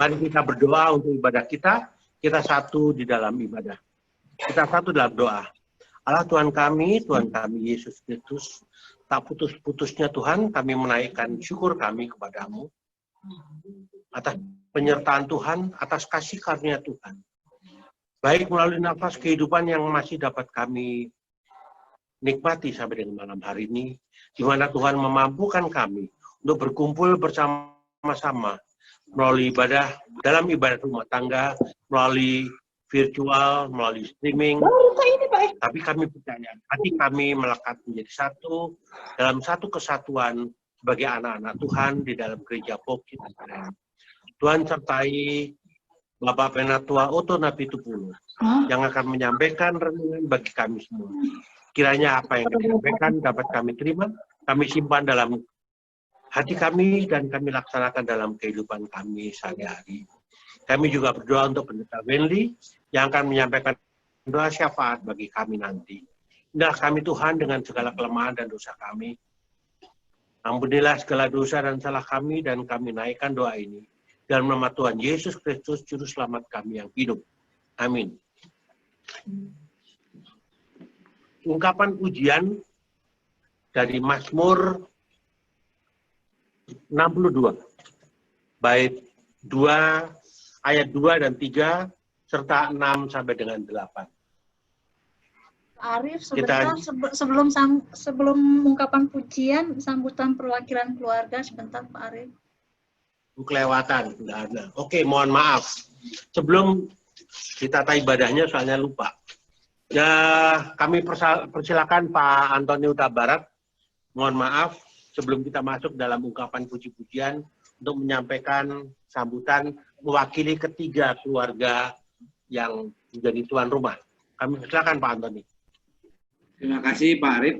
Mari kita berdoa untuk ibadah kita. Kita satu di dalam ibadah. Kita satu dalam doa. Allah Tuhan kami Yesus Kristus, tak putus-putusnya Tuhan kami menaikkan syukur kami kepadamu atas penyertaan Tuhan, atas kasih karunia Tuhan. Baik melalui nafas kehidupan yang masih dapat kami nikmati sampai dengan malam hari ini, di mana Tuhan memampukan kami untuk berkumpul bersama-sama melalui ibadah, dalam ibadah rumah tangga, melalui virtual, melalui streaming. Tapi kami percaya, hati kami melekat menjadi satu, dalam satu kesatuan sebagai anak-anak Tuhan di dalam gereja POP Citragreen. Tuhan sertai Bapak Penatua Otto Napitupulu yang akan menyampaikan renungan bagi kami semua. Kiranya apa yang disampaikan dapat kami terima, kami simpan dalam hati kami dan kami laksanakan dalam kehidupan kami sehari-hari. Kami juga berdoa untuk Pendeta Wenli yang akan menyampaikan doa syafaat bagi kami nanti. Inilah kami Tuhan dengan segala kelemahan dan dosa kami. Ampunilah segala dosa dan salah kami dan kami naikkan doa ini dalam nama Tuhan Yesus Kristus Juru Selamat kami yang hidup. Amin. Ungkapan pujian dari Mazmur 62, bait 2, ayat 2 dan 3, serta 6 sampai dengan 8. Pak Arief, sebentar sebelum ungkapan pujian, sambutan perwakilan keluarga, sebentar Pak Arief. Kelewatan, enggak ada. Oke, mohon maaf. Sebelum kita tata ibadahnya, soalnya lupa. Ya, kami persilakan Pak Antoni Huta Barat, mohon maaf, sebelum kita masuk dalam ungkapan puji-pujian untuk menyampaikan sambutan mewakili ketiga keluarga yang menjadi tuan rumah. Kami silakan Pak Antoni. Terima kasih Pak Arief.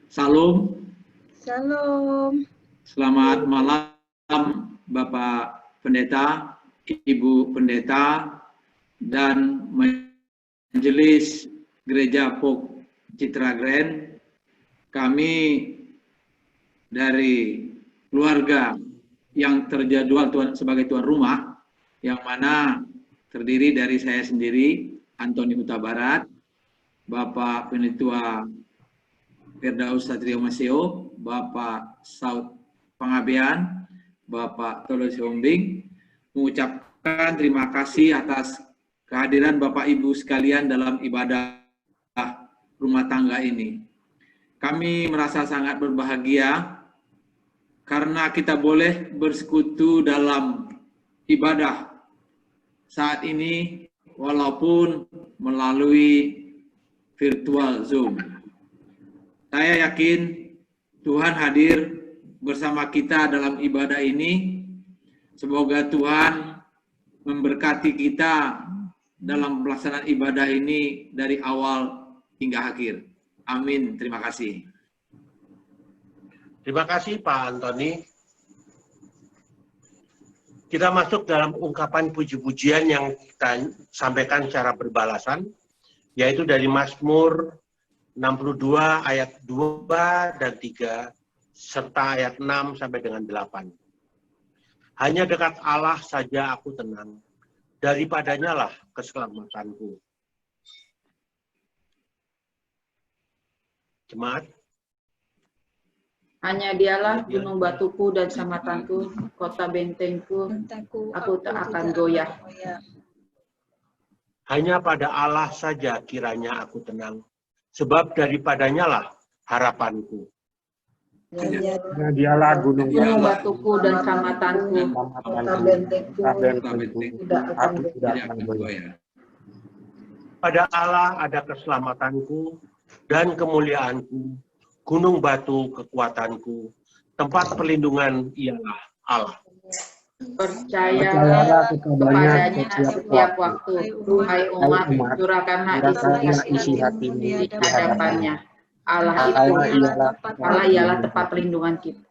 Salam. Salam. Selamat malam Bapak Pendeta, Ibu Pendeta, dan Majelis Gereja POP Citragreen. Kami dari keluarga yang terjadwal sebagai tuan rumah, yang mana terdiri dari saya sendiri, Antoni Huta Barat, Bapak Penatua Firdaus Satrio Maseo, Bapak Saud Pangabean, Bapak Tolo Siombing, mengucapkan terima kasih atas kehadiran Bapak Ibu sekalian dalam ibadah rumah tangga ini. Kami merasa sangat berbahagia karena kita boleh bersekutu dalam ibadah saat ini walaupun melalui virtual Zoom. Saya yakin Tuhan hadir bersama kita dalam ibadah ini. Semoga Tuhan memberkati kita dalam pelaksanaan ibadah ini dari awal hingga akhir. Amin. Terima kasih. Terima kasih Pak Antoni. Kita masuk dalam ungkapan puji-pujian yang kita sampaikan secara berbalasan, yaitu dari Mazmur 62 ayat 2 dan 3, serta ayat 6 sampai dengan 8. Hanya dekat Allah saja aku tenang, daripadanya lah keselamatanku. Jemaat. Hanya dialah gunung batuku dan samatanku, kota bentengku, aku tak akan goyah. Hanya pada Allah saja kiranya aku tenang, sebab daripadanya lah harapanku. Hanya dialah gunung batuku dan samatanku, kota bentengku, aku tidak akan goyah. Pada Allah ada keselamatanku dan kemuliaanku, gunung batu kekuatanku, tempat perlindungan ialah Allah. Percayalah kepadanya setiap waktu, hai umat, curahkanlah isi hatimu di hadapannya. Allah ialah tempat perlindungan kita.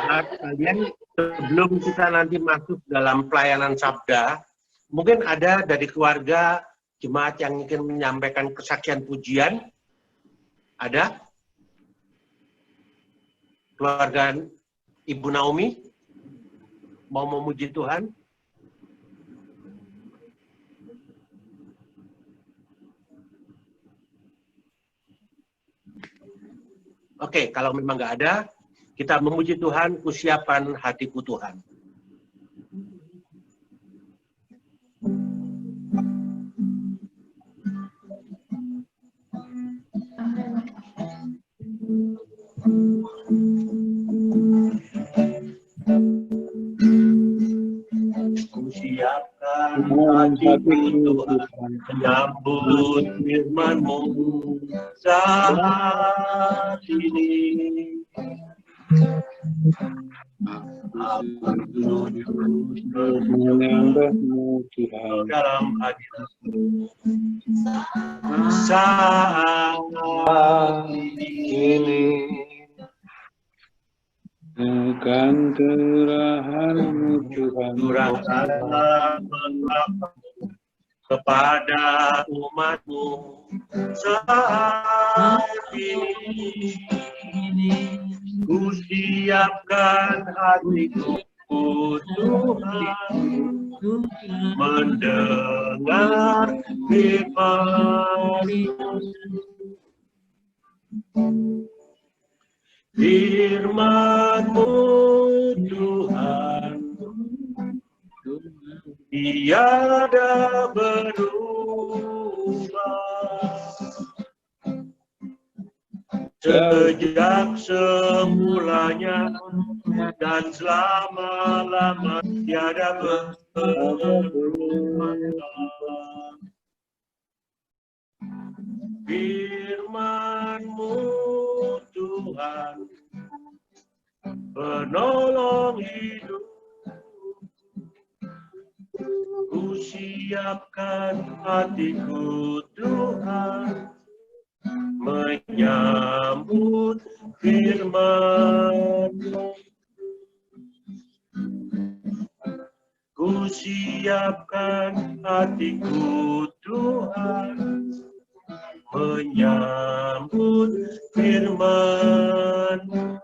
Nah, kalian sebelum kita nanti masuk dalam pelayanan sabda, mungkin ada dari keluarga jemaat yang ingin menyampaikan kesaksian pujian. Ada? Keluarga Ibu Naomi mau memuji Tuhan? Oke, kalau memang nggak ada, kita memuji Tuhan, kusiapan hatiku Tuhan. Kusiapkan hatiku Tuhan, menyambut firman-Mu saat ini. Aku Menyembah-Mu Tuhan dalam hadirat-Mu saat ini. akan curahan-Mu Tuhan, Curahkanlah berkat-Mu kepada umat-Mu saat ini. Ku siapkan hatiku Tuhan, mendengar firman-Mu. Firman-Mu Tuhan, tiada berubah. Sejak semulanya dan selama-lama tiada berubah. Firman-Mu Tuhan, penolong hidup. Ku siapkan hatiku Tuhan, menyambut firman-Mu. Ku siapkan hatiku Tuhan, menyambut firman-Mu.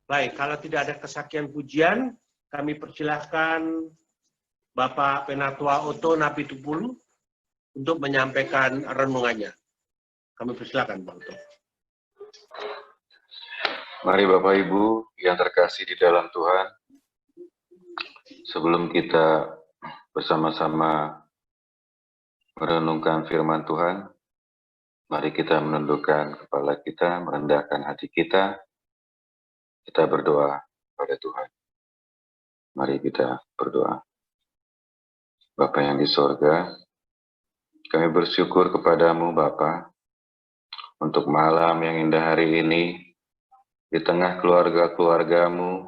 Baik, kalau tidak ada kesaksian pujian, kami persilahkan Bapak Penatua Otto Napitupulu untuk menyampaikan renungannya. Kami persilahkan, Pak Otto. Mari Bapak Ibu yang terkasih di dalam Tuhan, sebelum kita bersama-sama merenungkan firman Tuhan, mari kita menundukkan kepala kita, merendahkan hati kita berdoa pada Tuhan. Mari kita berdoa. Bapa yang di sorga, kami bersyukur kepadamu Bapa, untuk malam yang indah hari ini, di tengah keluarga-keluargamu,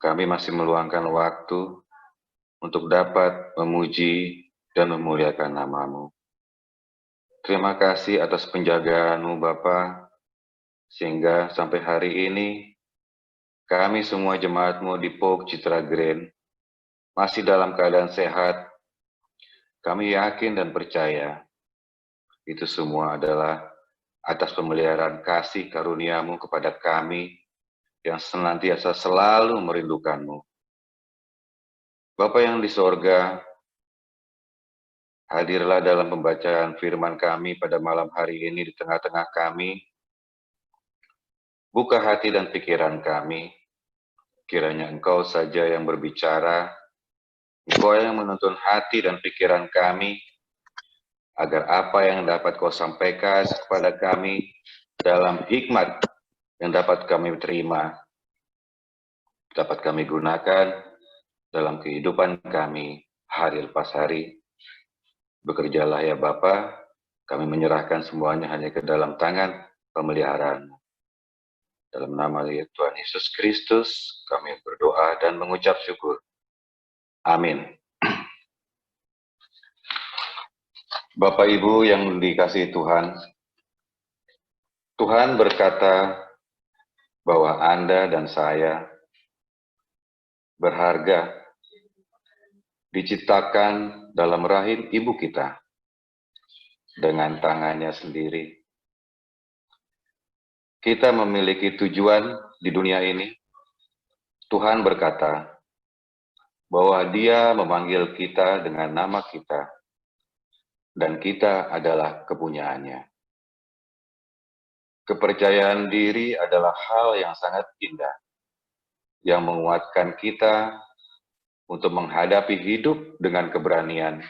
kami masih meluangkan waktu untuk dapat memuji dan memuliakan nama-Mu. Terima kasih atas penjagaan-Mu Bapa, sehingga sampai hari ini kami semua jemaat-Mu di POG Citra Grand masih dalam keadaan sehat. Kami yakin dan percaya itu semua adalah atas pemeliharaan kasih karunia-Mu kepada kami yang senantiasa selalu merindukan-Mu. Bapa yang di sorga, hadirlah dalam pembacaan firman kami pada malam hari ini di tengah-tengah kami. Buka hati dan pikiran kami, kiranya Engkau saja yang berbicara, Engkau yang menuntun hati dan pikiran kami, agar apa yang dapat Kau sampaikan kepada kami dalam hikmat yang dapat kami terima, dapat kami gunakan dalam kehidupan kami hari lepas hari. Bekerjalah ya Bapa, kami menyerahkan semuanya hanya ke dalam tangan pemeliharaan. Dalam nama Tuhan Yesus Kristus, kami berdoa dan mengucap syukur. Amin. Bapak Ibu yang dikasihi Tuhan, Tuhan berkata bahwa Anda dan saya berharga, diciptakan dalam rahim ibu kita dengan tangannya sendiri. Kita memiliki tujuan di dunia ini. Tuhan berkata bahwa Dia memanggil kita dengan nama kita, dan kita adalah kepunyaannya. Kepercayaan diri adalah hal yang sangat indah, yang menguatkan kita untuk menghadapi hidup dengan keberanian,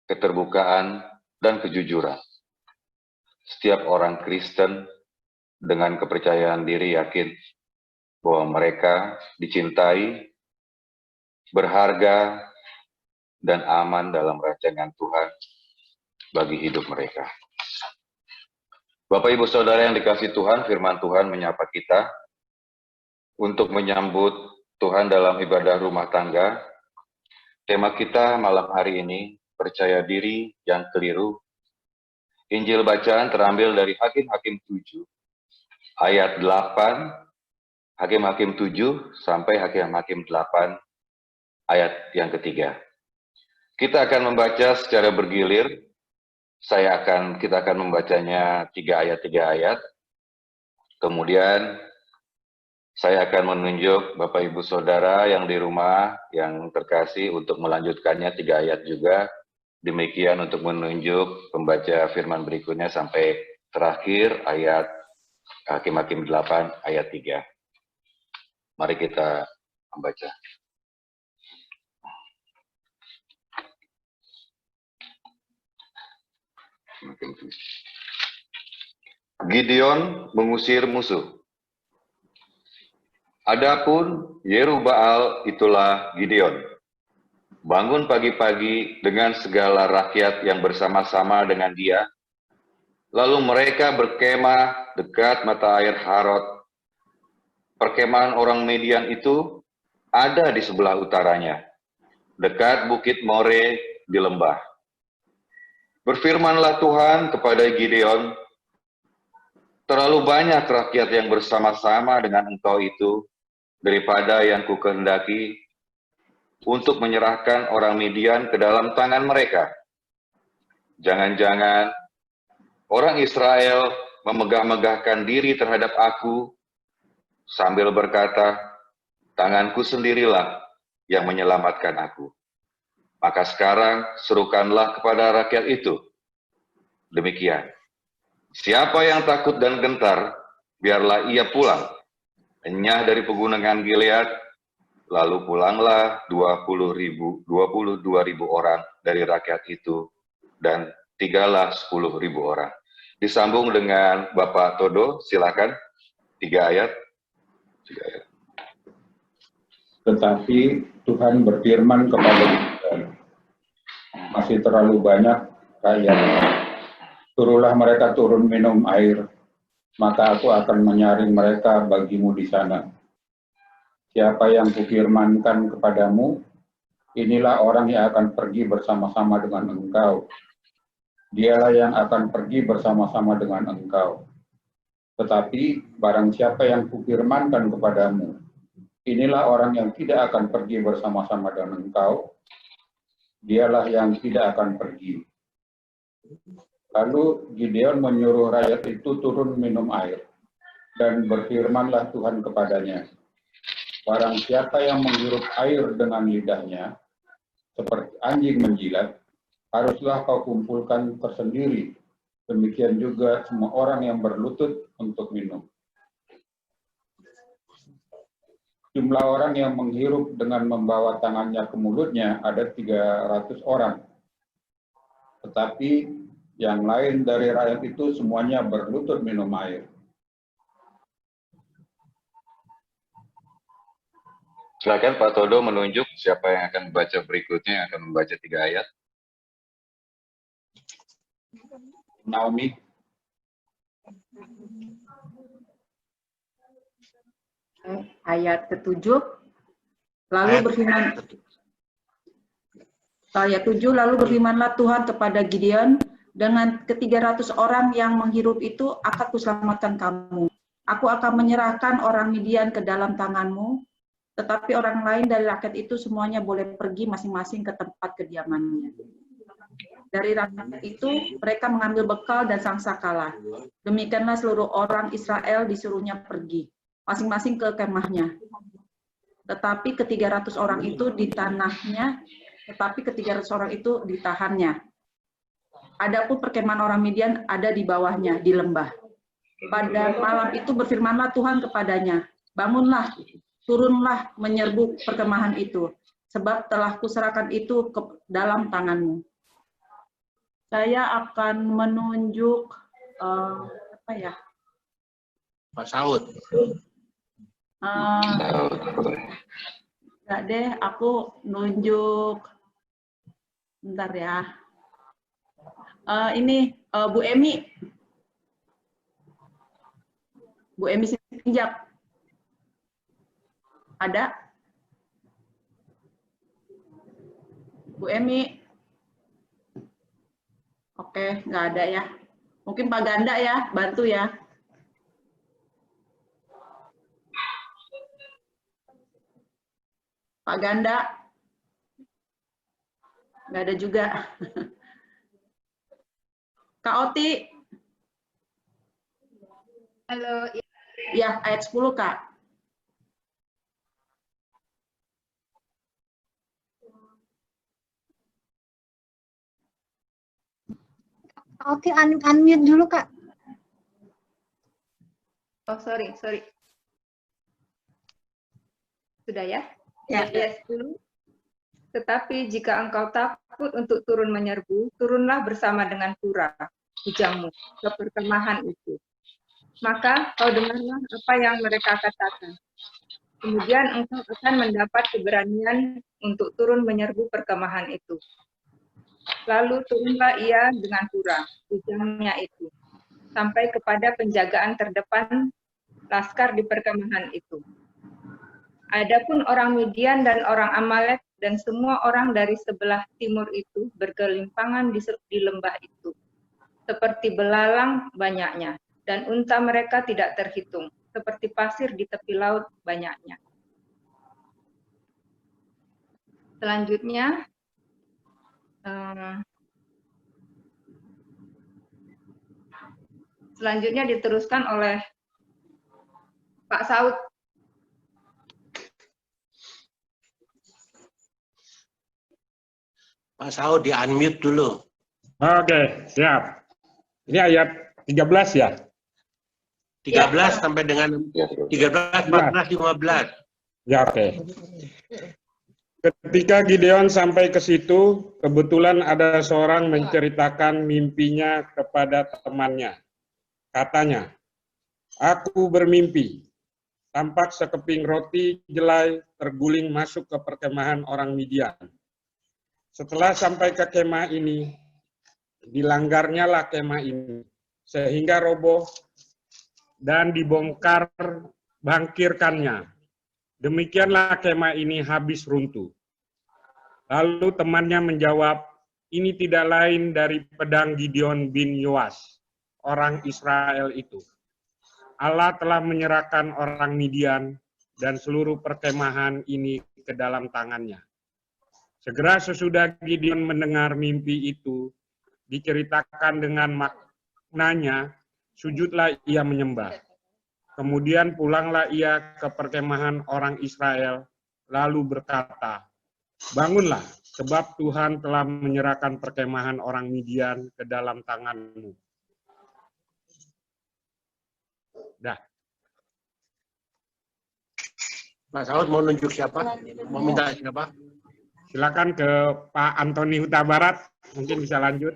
keterbukaan, dan kejujuran. Setiap orang Kristen dengan kepercayaan diri yakin bahwa mereka dicintai, berharga, dan aman dalam rancangan Tuhan bagi hidup mereka. Bapak, Ibu, Saudara yang dikasihi Tuhan, firman Tuhan menyapa kita untuk menyambut Tuhan dalam ibadah rumah tangga. Tema kita malam hari ini, percaya diri yang keliru. Injil bacaan terambil dari Hakim-Hakim 7, ayat 8, Hakim-Hakim 7 sampai Hakim-Hakim 8, ayat yang ketiga. Kita akan membaca secara bergilir. Kita akan membacanya 3 ayat. Kemudian saya akan menunjuk Bapak Ibu Saudara yang di rumah yang terkasih untuk melanjutkannya 3 ayat juga. Demikian untuk menunjuk pembaca firman berikutnya sampai terakhir ayat Hakim-Hakim 8 ayat 3. Mari kita membaca. Gideon mengusir musuh. Adapun Yerubbaal itulah Gideon. Bangun pagi-pagi dengan segala rakyat yang bersama-sama dengan dia. Lalu mereka berkemah dekat mata air Harod. Perkemahan orang Midian itu ada di sebelah utaranya, dekat bukit More di lembah. Berfirmanlah Tuhan kepada Gideon, terlalu banyak rakyat yang bersama-sama dengan engkau itu daripada yang kukehendaki untuk menyerahkan orang Midian ke dalam tangan mereka. Jangan-jangan orang Israel memegah-megahkan diri terhadap aku sambil berkata, tanganku sendirilah yang menyelamatkan aku. Maka sekarang serukanlah kepada rakyat itu. Demikian. Siapa yang takut dan gentar, biarlah ia pulang. Enyah dari pegunungan Gilead, lalu pulanglah 22.000 orang dari rakyat itu, dan tinggallah 10.000 orang. Disambung dengan Bapak Todo, silakan. 3 ayat. 3 ayat. Tetapi Tuhan berfirman kepada Gideon, masih terlalu banyak rakyat. Suruhlah mereka turun minum air, maka aku akan menyaring mereka bagimu di sana. Siapa yang kufirmankan kepadamu, inilah orang yang akan pergi bersama-sama dengan engkau. Dialah yang akan pergi bersama-sama dengan engkau. Tetapi barang siapa yang kufirmankan kepadamu, inilah orang yang tidak akan pergi bersama-sama dengan engkau, dialah yang tidak akan pergi. Lalu Gideon menyuruh rakyat itu turun minum air, dan berfirmanlah Tuhan kepadanya, barang siapa yang menghirup air dengan lidahnya, seperti anjing menjilat, haruslah kau kumpulkan tersendiri. Demikian juga semua orang yang berlutut untuk minum. Jumlah orang yang menghirup dengan membawa tangannya ke mulutnya ada 300 orang. Tetapi yang lain dari rakyat itu semuanya berlutut minum air. Silakan Pak Todo menunjuk siapa yang akan membaca berikutnya, yang akan membaca 3 ayat. Naomi. Ayat ke-7. Lalu berfirman ayat 7, lalu berfirmanlah Tuhan kepada Gideon, dengan ke-300 orang yang menghirup itu akan kuselamatkan kamu. Aku akan menyerahkan orang Midian ke dalam tanganmu, tetapi orang lain dari rakyat itu semuanya boleh pergi masing-masing ke tempat kediamannya. Dari rakyat itu mereka mengambil bekal dan sangsakala. Demikianlah seluruh orang Israel disuruhnya pergi, masing-masing ke kemahnya. Tetapi ke-300 orang itu di tanahnya, tetapi ke-300 orang itu ditahannya. Adapun perkemahan orang Midian ada di bawahnya, di lembah. Pada malam itu berfirmanlah Tuhan kepadanya, bangunlah, turunlah menyerbu perkemahan itu, sebab telah kuserahkan itu ke dalam tanganmu. Saya akan menunjuk apa ya? Pak Saud. Enggak deh, aku nunjuk. Bentar ya. Ini Bu Emi. Bu Emi Sitinjak. Ada? Bu Emi. Oke, nggak ada ya. Mungkin Pak Ganda ya, bantu ya. Pak Ganda. Nggak ada juga. Kak Oti. Halo. Ya, ayat 10, Kak. Oke, unmute dulu, Kak. Oh, sorry. Sudah ya? Ya. Ayat 10. Tetapi jika engkau takut untuk turun menyerbu, turunlah bersama dengan Pura, bujangmu, ke perkemahan itu. Maka kau dengarlah apa yang mereka katakan. Kemudian engkau akan mendapat keberanian untuk turun menyerbu perkemahan itu. Lalu turunlah ia dengan Pura, bujangnya itu, sampai kepada penjagaan terdepan laskar di perkemahan itu. Adapun orang Midian dan orang Amalek dan semua orang dari sebelah timur itu bergelimpangan di lembah itu, seperti belalang banyaknya, dan unta mereka tidak terhitung, seperti pasir di tepi laut banyaknya. Selanjutnya diteruskan oleh Pak Saud. Pak Saud di-unmute dulu. Oke, siap. Ini ayat 13 ya? 13 sampai dengan 13, 14, 15. Ya, oke. Ketika Gideon sampai ke situ, kebetulan ada seorang menceritakan mimpinya kepada temannya. Katanya, aku bermimpi, tampak sekeping roti jelai terguling masuk ke perkemahan orang Midian. Setelah sampai ke kemah ini, dilanggarnyalah kemah ini, sehingga roboh dan dibongkar bangkirkannya. Demikianlah kemah ini habis runtuh. Lalu temannya menjawab, ini tidak lain dari pedang Gideon bin Yoas, orang Israel itu. Allah telah menyerahkan orang Midian dan seluruh perkemahan ini ke dalam tangannya. Segera sesudah Gideon mendengar mimpi itu, diceritakan dengan maknanya, sujudlah ia menyembah. Kemudian pulanglah ia ke perkemahan orang Israel, lalu berkata, bangunlah, sebab Tuhan telah menyerahkan perkemahan orang Midian ke dalam tanganmu. Dah. Mas Saud mau nunjuk siapa? Mau minta siapa? Silakan ke Pak Antoni Huta Barat, mungkin bisa lanjut.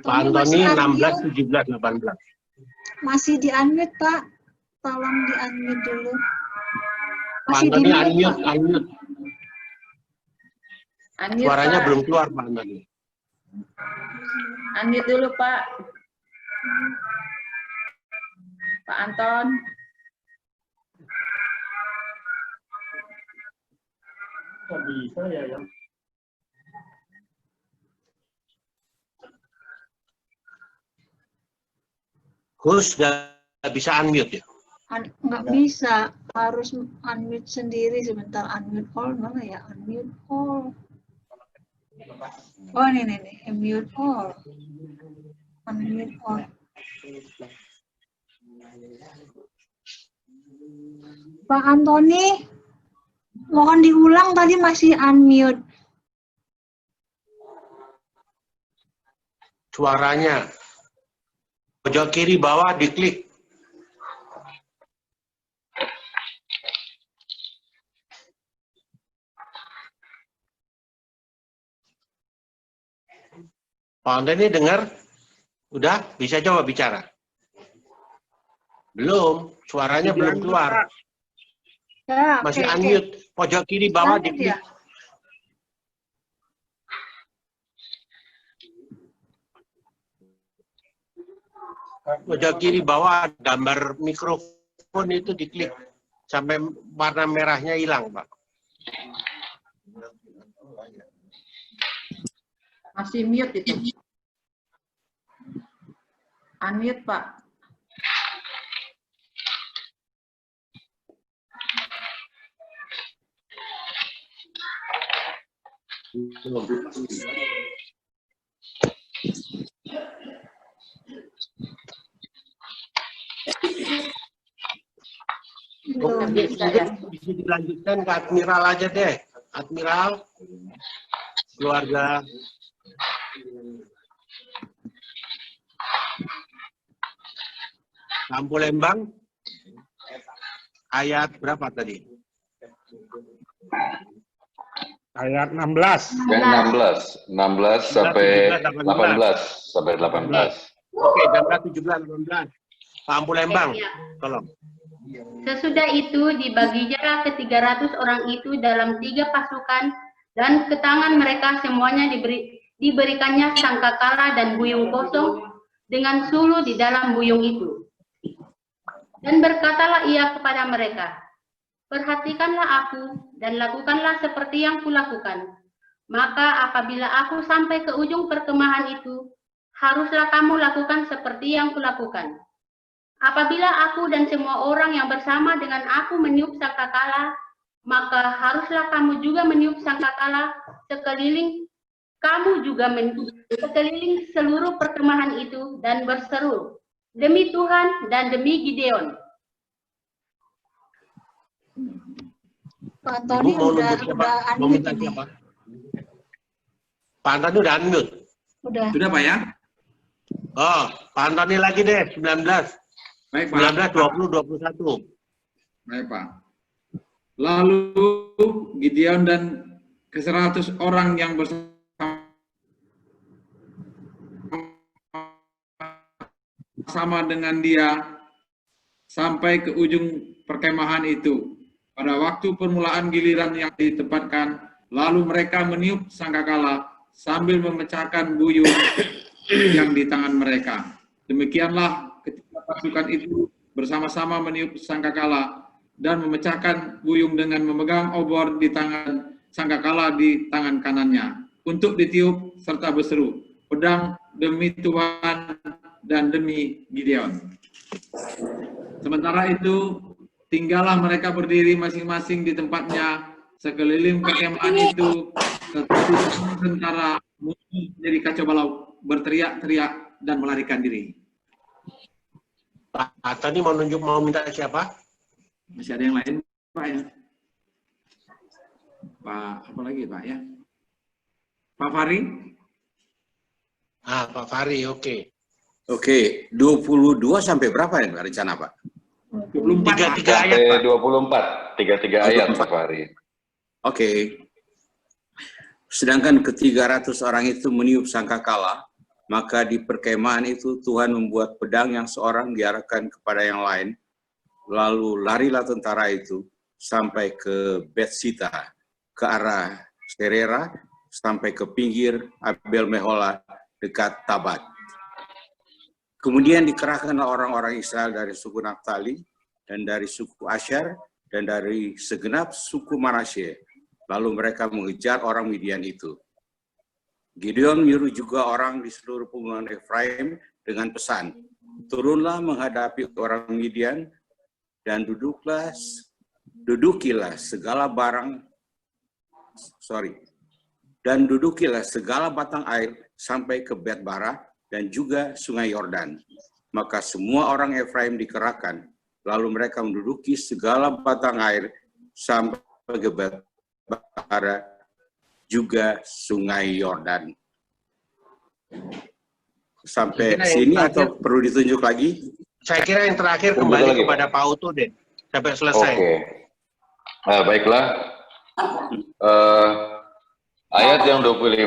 Pak Antoni 16, 17, 18. Masih di-unmute, Pak. Tolong di-unmute dulu. Pak Masih Antoni di-mute, unmute, Pak. unmute. Unmute, Suaranya Pak. belum keluar, Pak Antoni. Unmute dulu, Pak. Pak Anton. Kok bisa ya, yang Gus nggak bisa unmute ya? Nggak bisa, harus unmute sendiri sebentar. Unmute all mana ya? Unmute all. Oh ini nih, unmute all. Unmute all. Pak Antoni, mohon diulang tadi masih unmute. Suaranya. Pojok kiri bawah diklik. Pak Antoni dengar? Udah? Bisa coba bicara? Belum. Suaranya belum keluar. Ya, Masih oke, unmute. Pojok kiri bawah Unmute diklik. ya? Pojok kiri bawah gambar mikrofon itu diklik sampai warna merahnya hilang, Pak. Masih mute itu. Unmute, Pak. Belum. Bisa ya? Bisa dilanjutkan ke Admiral aja deh. Admiral, keluarga. Lampu Lembang, ayat berapa tadi? Ayat 16. Yang 16 sampai 18 sampai 18. Oke, 16, 17, 18. Lampu Lembang, tolong. Sesudah itu dibaginya ke 300 orang itu dalam 3 pasukan, dan ke tangan mereka semuanya diberikannya sangkakala dan buyung kosong dengan sulu di dalam buyung itu. Dan berkatalah ia kepada mereka, perhatikanlah aku dan lakukanlah seperti yang kulakukan. Maka apabila aku sampai ke ujung perkemahan itu, haruslah kamu lakukan seperti yang kulakukan. Apabila aku dan semua orang yang bersama dengan aku meniup sangkakala, maka haruslah kamu juga meniup sangkakala sekeliling kamu juga sekeliling seluruh perkemahan itu dan berseru, demi Tuhan dan demi Gideon. Pak Antoni Ibu mau udah nunjuk siapa? Mau unmute minta ini. siapa? Pak Antoni udah unmute. Udah. Sudah Pak ya? Oh, Pak Antoni lagi deh, 19. Baik Pak. 19, 20, 21. Baik Pak. Lalu Gideon dan ke-100 orang yang bersama dengan dia sampai ke ujung perkemahan itu. Pada waktu permulaan giliran yang ditempatkan, lalu mereka meniup sangkakala sambil memecahkan buyung yang di tangan mereka. Demikianlah ketika pasukan itu bersama-sama meniup sangkakala dan memecahkan buyung dengan memegang obor di tangan sangkakala di tangan kanannya untuk ditiup serta berseru, pedang demi Tuhan dan demi Gideon. Sementara itu, tinggallah mereka berdiri masing-masing di tempatnya sekeliling perkemahan itu, tetapi tentara musuh menjadi kacau balau, berteriak-teriak dan melarikan diri. Pak, tadi mau minta siapa? Masih ada yang lain, Pak ya? Pak, apa lagi Pak ya? Pak Fahri? Pak Fahri, oke. Oke, 22 sampai berapa ya rencana Pak? 24. 33 ayat, Pak. 24, 33 ayat Pak Fahri. Oke. Sedangkan ke-300 orang itu meniup sangkakala, maka di perkemahan itu Tuhan membuat pedang yang seorang diarahkan kepada yang lain, lalu larilah tentara itu sampai ke Betsita, ke arah Serera, sampai ke pinggir Abel Mehola dekat Tabat. Kemudian dikerahkanlah orang-orang Israel dari suku Naftali, dan dari suku Asyar, dan dari segenap suku Manasye. Lalu mereka mengejar orang Midian itu. Gideon menyuruh juga orang di seluruh pegunungan Efraim dengan pesan, turunlah menghadapi orang Midian, dan dudukilah segala batang air sampai ke Bet-bara dan juga sungai Yordan. Maka semua orang Efraim dikerahkan, lalu mereka menduduki segala batang air sampai ke Bet-bara juga sungai Yordan. Sampai sini atau perlu ditunjuk lagi? Saya kira yang terakhir kembali kepada Pak Utu deh, sampai selesai. Oke. Baiklah. Ayat yang 25,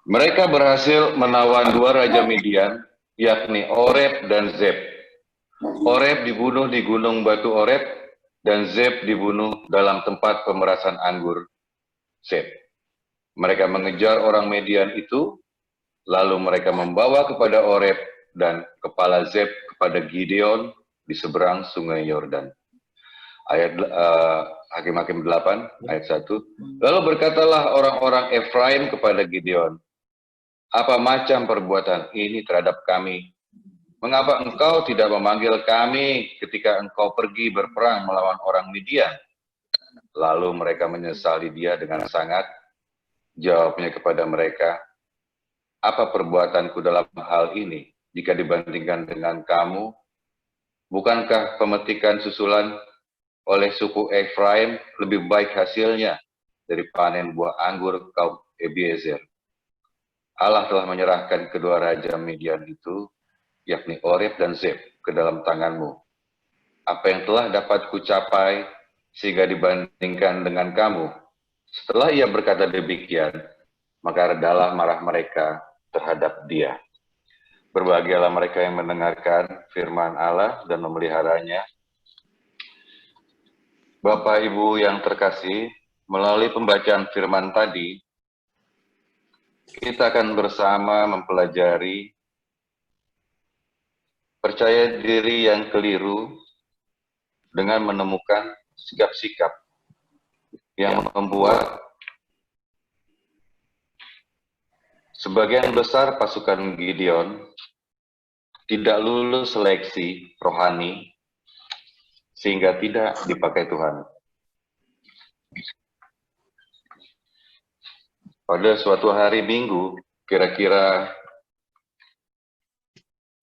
mereka berhasil menawan dua raja Midian, yakni Oreb dan Zeb. Oreb dibunuh di gunung batu Oreb, dan Zeb dibunuh dalam tempat pemerasan anggur Zeb. Mereka mengejar orang Midian itu, lalu mereka membawa kepada Oreb dan kepala Zeb kepada Gideon di seberang sungai Yordan. Ayat Hakim-Hakim 8, ayat 1. Lalu berkatalah orang-orang Efraim kepada Gideon, apa macam perbuatan ini terhadap kami? Mengapa engkau tidak memanggil kami ketika engkau pergi berperang melawan orang Midian? Lalu mereka menyesali dia dengan sangat. Jawabnya kepada mereka, apa perbuatanku dalam hal ini jika dibandingkan dengan kamu? Bukankah pemetikan susulan oleh suku Efraim lebih baik hasilnya dari panen buah anggur kaum Ebiezer? Allah telah menyerahkan kedua raja Midian itu, yakni Oreb dan Zeb, ke dalam tanganmu. Apa yang telah dapat kucapai sehingga dibandingkan dengan kamu? Setelah ia berkata demikian, maka redalah marah mereka terhadap dia. Berbahagialah mereka yang mendengarkan firman Allah dan memeliharanya. Bapak Ibu yang terkasih, melalui pembacaan firman tadi, kita akan bersama mempelajari percaya diri yang keliru dengan menemukan sikap-sikap yang membuat sebagian besar pasukan Gideon tidak lulus seleksi rohani sehingga tidak dipakai Tuhan. Pada suatu hari Minggu, kira-kira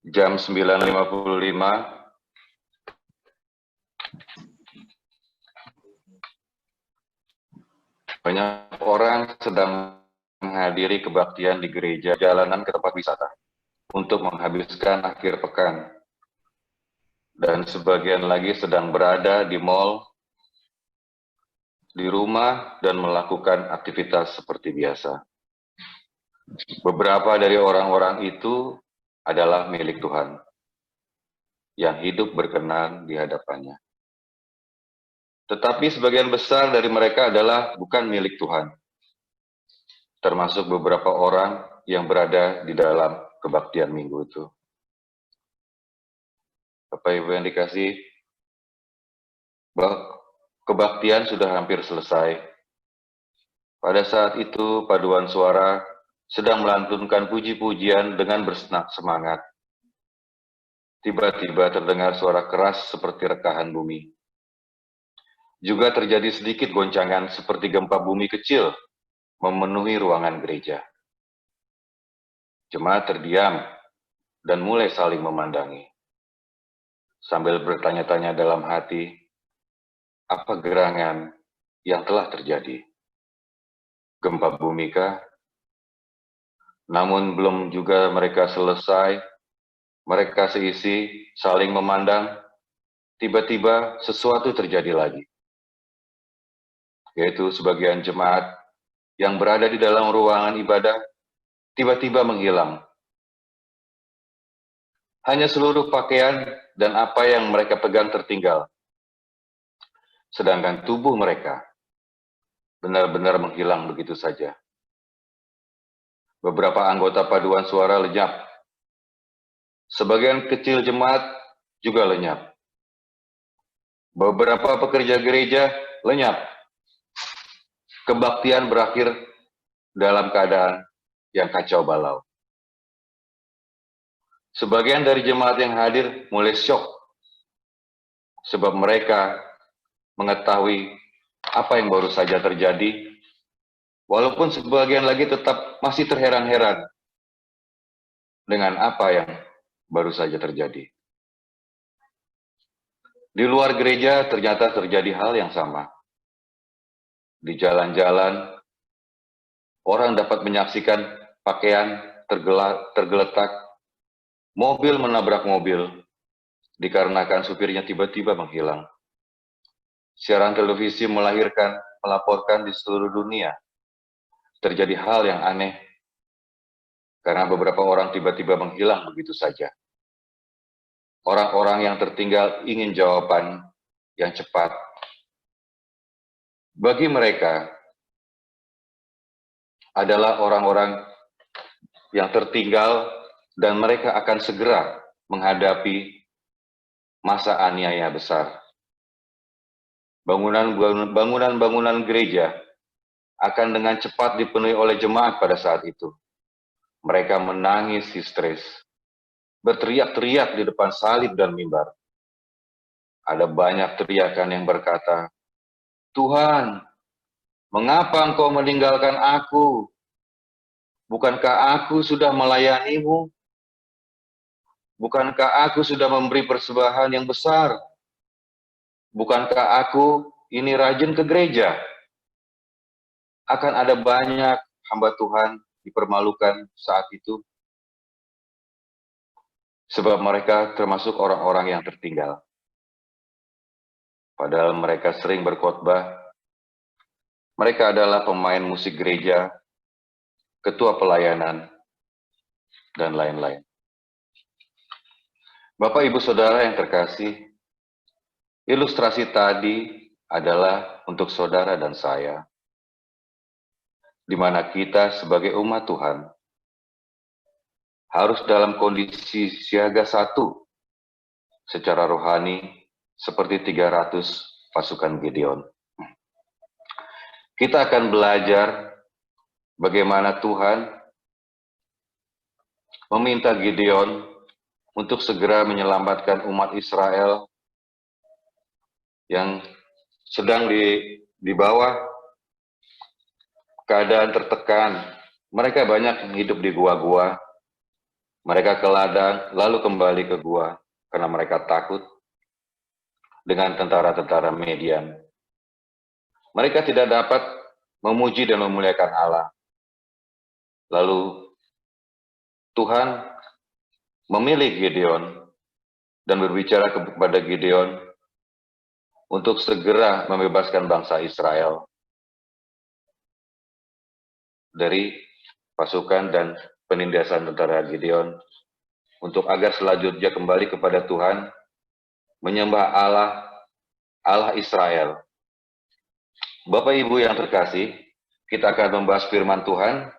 jam 9.55, banyak orang sedang menghadiri kebaktian di gereja, jalanan ke tempat wisata untuk menghabiskan akhir pekan. Dan sebagian lagi sedang berada di mal, di rumah, dan melakukan aktivitas seperti biasa. Beberapa dari orang-orang itu adalah milik Tuhan, yang hidup berkenan di hadapannya. Tetapi sebagian besar dari mereka adalah bukan milik Tuhan, termasuk beberapa orang yang berada di dalam kebaktian minggu itu. Bapak Ibu yang dikasih, kebaktian sudah hampir selesai. Pada saat itu, paduan suara sedang melantunkan puji-pujian dengan bersenak semangat. Tiba-tiba terdengar suara keras seperti rekahan bumi. Juga terjadi sedikit goncangan seperti gempa bumi kecil memenuhi ruangan gereja. Jemaat terdiam dan mulai saling memandangi. Sambil bertanya-tanya dalam hati, apa gerangan yang telah terjadi? Gempa bumi kah? Namun belum juga mereka selesai, mereka seisi saling memandang, tiba-tiba sesuatu terjadi lagi. Yaitu sebagian jemaat yang berada di dalam ruangan ibadah tiba-tiba menghilang. Hanya seluruh pakaian dan apa yang mereka pegang tertinggal. Sedangkan tubuh mereka benar-benar menghilang begitu saja. Beberapa anggota paduan suara lenyap. Sebagian kecil jemaat juga lenyap. Beberapa pekerja gereja lenyap. Kebaktian berakhir dalam keadaan yang kacau balau. Sebagian dari jemaat yang hadir mulai syok, sebab mereka mengetahui apa yang baru saja terjadi, walaupun sebagian lagi tetap masih terheran-heran dengan apa yang baru saja terjadi. Di luar gereja ternyata terjadi hal yang sama. Di jalan-jalan, orang dapat menyaksikan pakaian tergeletak, mobil menabrak mobil, dikarenakan supirnya tiba-tiba menghilang. Siaran televisi melaporkan di seluruh dunia. Terjadi hal yang aneh, karena beberapa orang tiba-tiba menghilang begitu saja. Orang-orang yang tertinggal ingin jawaban yang cepat. Bagi mereka, adalah orang-orang yang tertinggal dan mereka akan segera menghadapi masa aniaya besar. Bangunan-bangunan gereja akan dengan cepat dipenuhi oleh jemaat pada saat itu. Mereka menangis histeris, berteriak-teriak di depan salib dan mimbar. Ada banyak teriakan yang berkata, Tuhan, mengapa Engkau meninggalkan aku? Bukankah aku sudah melayanimu? Bukankah aku sudah memberi persembahan yang besar? Bukankah aku ini rajin ke gereja? Akan ada banyak hamba Tuhan dipermalukan saat itu. Sebab mereka termasuk orang-orang yang tertinggal. Padahal mereka sering berkhotbah. Mereka adalah pemain musik gereja, ketua pelayanan, dan lain-lain. Bapak, Ibu, Saudara yang terkasih, ilustrasi tadi adalah untuk saudara dan saya, di mana kita sebagai umat Tuhan harus dalam kondisi siaga satu secara rohani seperti 300 pasukan Gideon. Kita akan belajar bagaimana Tuhan meminta Gideon untuk segera menyelamatkan umat Israel yang sedang di bawah keadaan tertekan. Mereka banyak hidup di gua-gua. Mereka ke ladang, lalu kembali ke gua karena mereka takut dengan tentara-tentara Midian. Mereka tidak dapat memuji dan memuliakan Allah. Lalu Tuhan memilih Gideon dan berbicara kepada Gideon untuk segera membebaskan bangsa Israel dari pasukan dan penindasan tentara Gideon, untuk agar selanjutnya kembali kepada Tuhan, menyembah Allah Israel, Bapak Ibu yang terkasih, kita akan membahas firman Tuhan.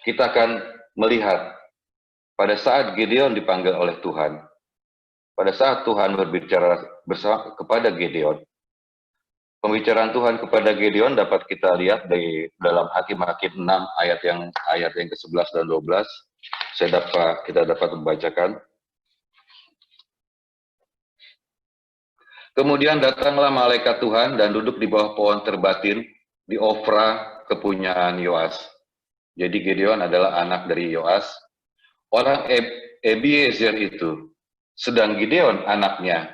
Kita akan melihat pada saat Gideon dipanggil oleh Tuhan, pada saat Tuhan berbicara kepada Gideon, pembicaraan Tuhan kepada Gideon dapat kita lihat di dalam Hakim-Hakim 6 ayat yang ke-11 dan 12. Kita dapat membacakan. Kemudian datanglah malaikat Tuhan dan duduk di bawah pohon terbatin di Ofra, kepunyaan Yoas. Jadi Gideon adalah anak dari Yoas, orang Ebiezer itu. Sedang Gideon anaknya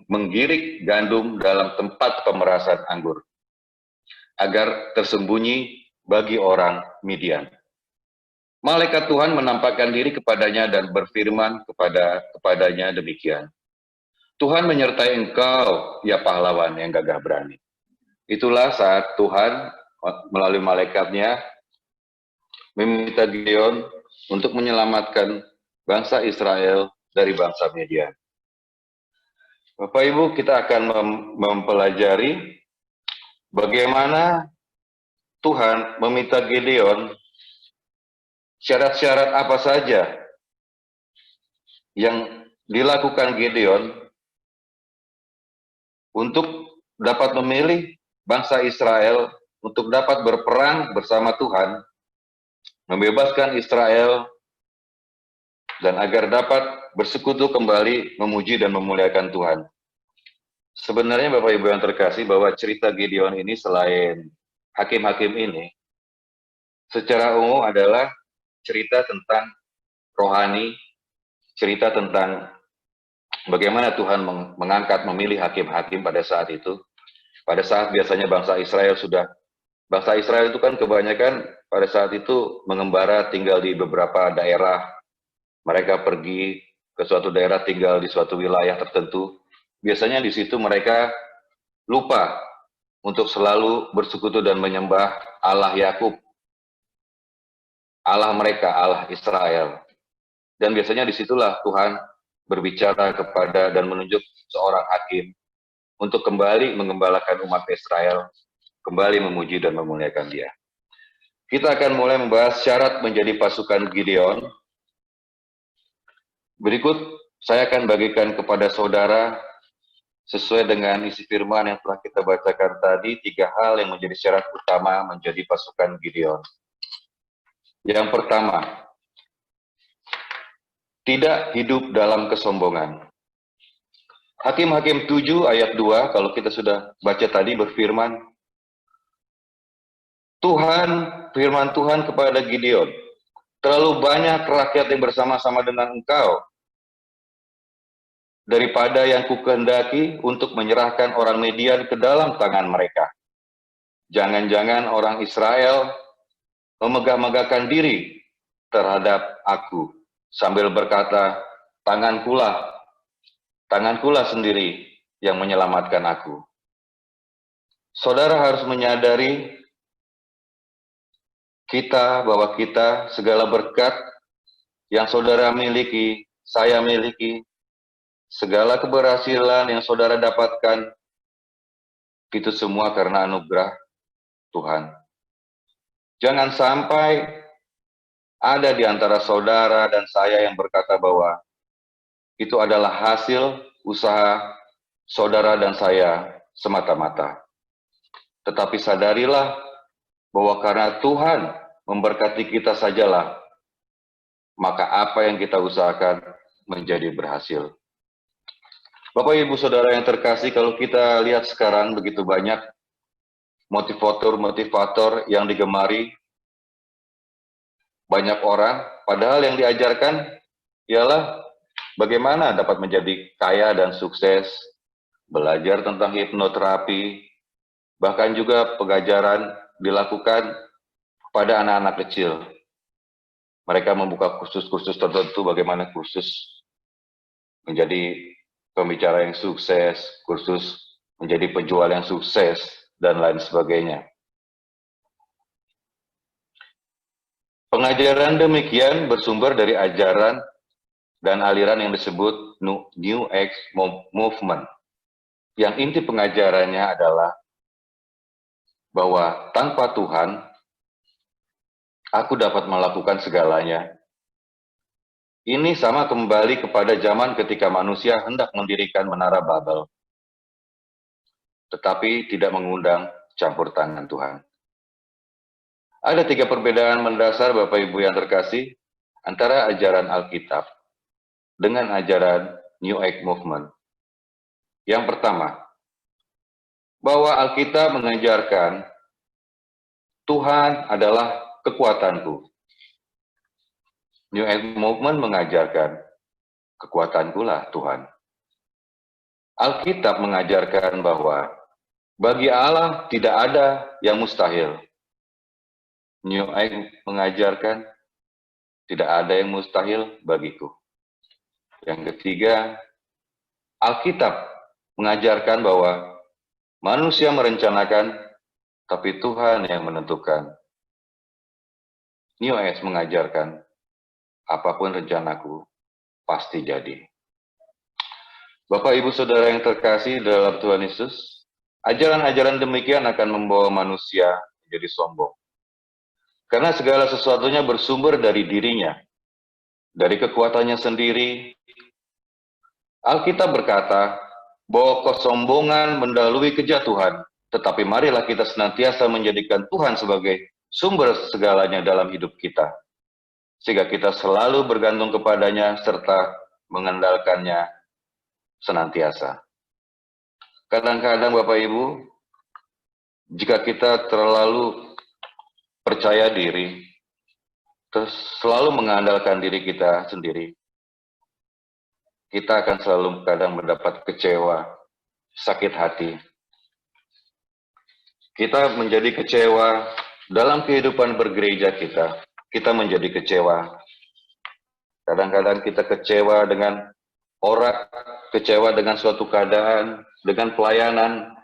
menggirik gandum dalam tempat pemerasan anggur, agar tersembunyi bagi orang Midian. Malaikat Tuhan menampakkan diri kepadanya dan berfirman kepadanya demikian. Tuhan menyertai engkau, ya pahlawan yang gagah berani. Itulah saat Tuhan melalui malaikatnya meminta Gideon untuk menyelamatkan bangsa Israel dari bangsa Midian. Bapak Ibu, kita akan mempelajari bagaimana Tuhan meminta Gideon syarat-syarat apa saja yang dilakukan Gideon untuk dapat memilih bangsa Israel untuk dapat berperang bersama Tuhan, membebaskan Israel, dan agar dapat bersekutu kembali memuji dan memuliakan Tuhan. Sebenarnya Bapak Ibu yang terkasih, bahwa cerita Gideon ini selain hakim-hakim ini, secara umum adalah cerita tentang rohani, cerita tentang bagaimana Tuhan mengangkat, memilih hakim-hakim pada saat itu. Pada saat biasanya bangsa Israel itu kan kebanyakan pada saat itu mengembara, tinggal di beberapa daerah. Mereka pergi ke suatu daerah, tinggal di suatu wilayah tertentu. Biasanya di situ mereka lupa untuk selalu bersekutu dan menyembah Allah Yakub, Allah mereka, Allah Israel. Dan biasanya disitulah Tuhan berbicara kepada dan menunjuk seorang hakim untuk kembali mengembalakan umat Israel, kembali memuji dan memuliakan Dia. Kita akan mulai membahas syarat menjadi pasukan Gideon. Berikut saya akan bagikan kepada saudara sesuai dengan isi firman yang telah kita bacakan tadi, 3 hal yang menjadi syarat utama menjadi pasukan Gideon. Yang pertama, tidak hidup dalam kesombongan. Hakim-Hakim 7 ayat 2, kalau kita sudah baca tadi, berfirman, firman Tuhan kepada Gideon, terlalu banyak rakyat yang bersama-sama dengan engkau, daripada yang kukehendaki untuk menyerahkan orang Midian ke dalam tangan mereka. Jangan-jangan orang Israel memegah-megahkan diri terhadap aku, sambil berkata, tangankulah sendiri yang menyelamatkan aku. Saudara harus menyadari bahwa kita segala berkat yang saudara miliki, saya miliki, segala keberhasilan yang saudara dapatkan, itu semua karena anugerah Tuhan. Jangan sampai ada di antara saudara dan saya yang berkata bahwa itu adalah hasil usaha saudara dan saya semata-mata. Tetapi sadarilah bahwa karena Tuhan memberkati kita sajalah, maka apa yang kita usahakan menjadi berhasil. Bapak Ibu Saudara yang terkasih, kalau kita lihat sekarang begitu banyak motivator yang digemari banyak orang, padahal yang diajarkan ialah bagaimana dapat menjadi kaya dan sukses, belajar tentang hipnoterapi, bahkan juga pengajaran dilakukan pada anak-anak kecil. Mereka membuka kursus-kursus tertentu, bagaimana kursus menjadi pembicara yang sukses, kursus menjadi penjual yang sukses, dan lain sebagainya. Pengajaran demikian bersumber dari ajaran dan aliran yang disebut New Age Movement, yang inti pengajarannya adalah bahwa tanpa Tuhan, aku dapat melakukan segalanya. Ini sama kembali kepada zaman ketika manusia hendak mendirikan menara Babel, tetapi tidak mengundang campur tangan Tuhan. Ada 3 perbedaan mendasar Bapak Ibu yang terkasih antara ajaran Alkitab dengan ajaran New Age Movement. Yang pertama, bahwa Alkitab mengajarkan Tuhan adalah kekuatanku. New Age Movement mengajarkan kekuatanku lah Tuhan. Alkitab mengajarkan bahwa bagi Allah tidak ada yang mustahil. New Age mengajarkan tidak ada yang mustahil bagiku. Yang ketiga, Alkitab mengajarkan bahwa manusia merencanakan, tapi Tuhan yang menentukan. New Age mengajarkan, apapun rencanaku, pasti jadi. Bapak, Ibu, Saudara yang terkasih dalam Tuhan Yesus, ajaran-ajaran demikian akan membawa manusia menjadi sombong. Karena segala sesuatunya bersumber dari dirinya, dari kekuatannya sendiri. Alkitab berkata bahwa kesombongan mendahului kejatuhan, tetapi marilah kita senantiasa menjadikan Tuhan sebagai sumber segalanya dalam hidup kita, sehingga kita selalu bergantung kepadanya serta mengandalkannya senantiasa. Kadang-kadang Bapak Ibu, jika kita terlalu percaya diri, terus selalu mengandalkan diri kita sendiri, kita akan selalu kadang mendapat kecewa, sakit hati. Kita menjadi kecewa dalam kehidupan bergereja kita menjadi kecewa. Kadang-kadang kita kecewa dengan orang, kecewa dengan suatu keadaan, dengan pelayanan,